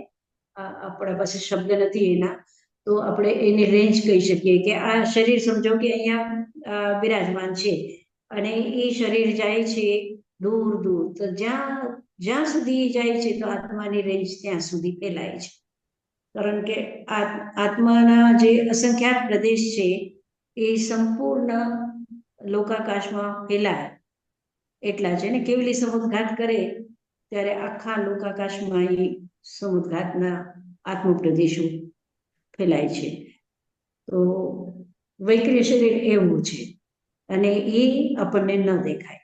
આપણા પાસે શબ્દ નથી એના, તો આપણે એની રેન્જ કહી શકીએ કે આ શરીર સમજો કે અહીંયા બિરાજમાન છે અને એ શરીર જાય છે દૂર, તો જ્યાં સુધી જાય છે તો આત્માની રેન્જ ત્યાં સુધી ફેલાય છે. કારણ કે આત્માના જે અસંખ્યાત પ્રદેશ છે એ સંપૂર્ણ લોકાકાશમાં ફેલાય એટલા છે ને. કેવલી સમુદ્રઘાત કરે ત્યારે આખા લોકાકાશમાં એ સમુદ્રઘાતના આત્મપ્રદેશો ફેલાય છે. તો વૈક્રિય શરીર એવું છે અને એ આપણને ન દેખાય.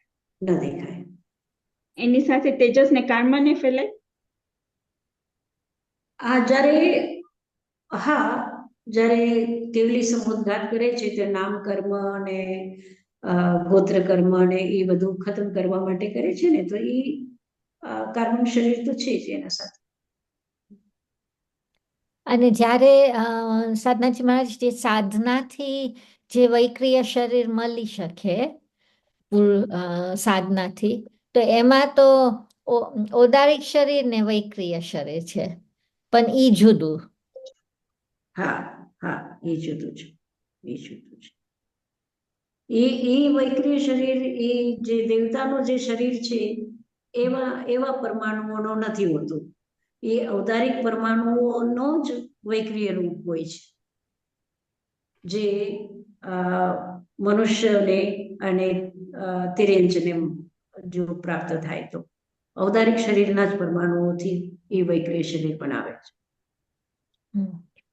એની સાથે તેજસ ને કાળમાં ને ફેલાય. જ્યારે કેવલી સમુદ્રઘાત કરે છે તે નામ કર્મ અને ગોત્ર કર્મ અને એ બધું ખતમ કરવા માટે કરે છે ને, તો એ કાર્બન શરીર તો છે જ એના સાથે. અને જ્યારે સાધનાજી મહારાજ જે સાધનાથી જે વૈક્રિય શરીર મળી શકે સાધનાથી, તો એમાં તો ઔદારિક શરીર ને વૈક્રિય શરીર છે, પણ ઈ જુદું. હા, એ જુદું છે. એ વૈક્રિય શરીર એ જે દેવતાનું જે શરીર છે એવા પરમાણુઓનો નથી હોતું. એ ઔદારિક પરમાણુઓનો જ વૈક્રિય રૂપ હોય છે, જે મનુષ્યને અને તિર્યંજને જો પ્રાપ્ત થાય તો ઔદારિક શરીરના જ પરમાણુઓથી એ વૈક્રિય શરીર બનાવે છે.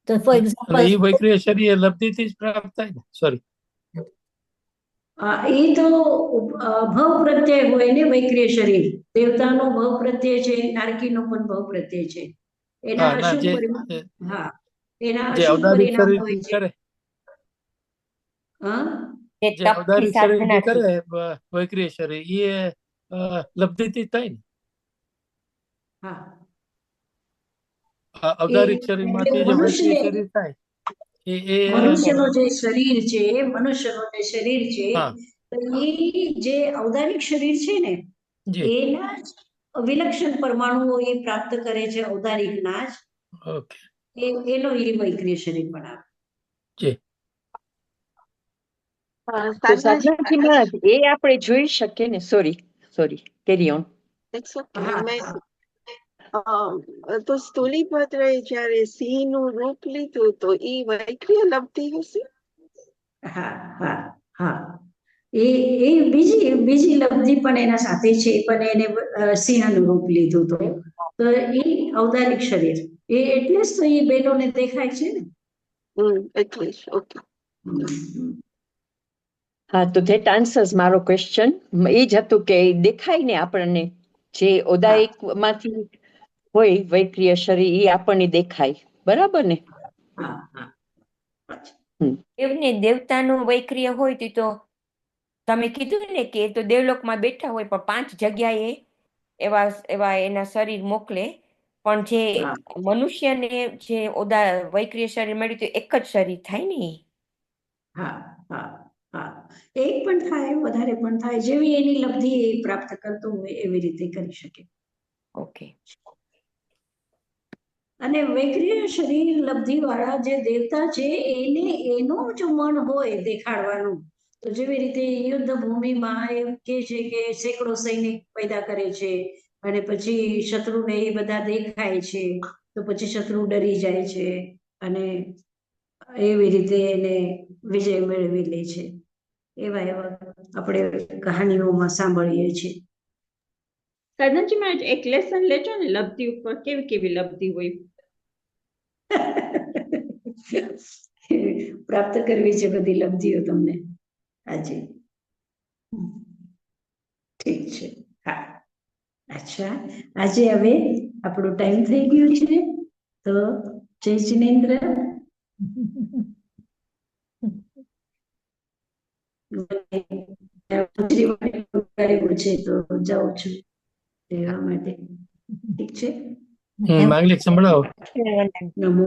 તો ફોર એટલે એક્ઝામ્પલ એ વૈક્રિય શરીર લબ્ધિથી જ પ્રાપ્ત થાય ને. સોરી, એ તો ભવ પ્રત્યય હોય ને વૈક્રિય શરીર. દેવતાનો ભવ પ્રત્યય છે, નારકીનો પણ ભવ પ્રત્યય છે. એના હા, ના, અશુભ જે પરિણામ એના જે અશુભ ઔદારિક પરિણામ હોય શરીરથી છે. કરે, જે જે તપથી ઔદારિક શરીરથી સાધનાથી. કરે વૈક્રિય શરીર, એ લબ્ધિથી જ થાય ને. ઔદારિક શરીરમાંથી જે વૈક્રિય શરીર થાય એ મનુષ્યનો જે શરીર છે, હા, તો એ જે ઔદારિક શરીર છે ને જી, એના જ વિલક્ષણ પરમાણુઓ એ પ્રાપ્ત કરે છે, ઔદારિકના જ. ઓકે, એનો એ વૈક્રિય શરીર બનાવે. જી. તો સાધનાજી મહારાજ એ આપણે જોઈ શકીએ ને. Sorry, carry on. તો સ્થૂલીભદ્રએ જયારે સિંહ નું રૂપ લીધું તો એ વૈક્રિય લબ્ધિ હશે. હા. એ બીજી લબ્ધિ પણ એના સાથે છે, પણ એને સિંહનું રૂપ લીધું તો એ ઔદારિક શરીર. એ એટલે જ તો એ બેનોને દેખાય છે ને. એટલે જ. ઓકે. હા, તો ધેટ આન્સર્સ મારો ક્વેશ્ચન. એ જ હતું કે દેખાય ને આપણને જે ઔદારિક માંથી હોય વૈક્રિય શરીર, એ આપણને દેખાય. બરાબર ને? એમને દેવતાનું વૈક્રિય હોય તો તમે કીધું ને કે એ તો દેવલોકમાં બેઠા હોય, પણ 5 જગ્યાએ એવા એના શરીર મોકલે. પણ જે મનુષ્યને જે વૈક્રિય શરીર મળ્યું તો એક જ શરીર થાય ને. એક પણ થાય, વધારે પણ થાય, જેવી એની લબ્ધિ એ પ્રાપ્ત કરતો હોય એવી રીતે કરી શકે. ઓકે. અને વૈક્રિય શરીર લબ્ધિ વાળા જે દેવતા છે એને એનું જ મન હોય દેખાડવાનું. તો જેવી રીતે યુદ્ધ ભૂમિમાં એમ કે છે કે સેંકડો સૈનિક પેદા કરે છે અને પછી શત્રુને એ બધા દેખાય છે, તો પછી શત્રુ ડરી જાય છે અને એવી રીતે એને વિજય મેળવી લે છે. એવા આપણે કહાનીઓમાં સાંભળીએ છીએ. સાધનાજી મહારાજ એક લેસન લેજો ને લબ્ધિ ઉપર, કેવી લબ્ધિ હોય. પ્રાપ્ત કરવી છે બધી લબ્ધિઓ તમને આજે. ઠીક છે. હા, અચ્છા. આજે હવે આપણો ટાઈમ થઈ ગયો છે, તો જય જિનેન્દ્ર. છે તો જાઉં છું લેવા માટે. ઠીક છે. માંગલિક સંભળાવો. નમો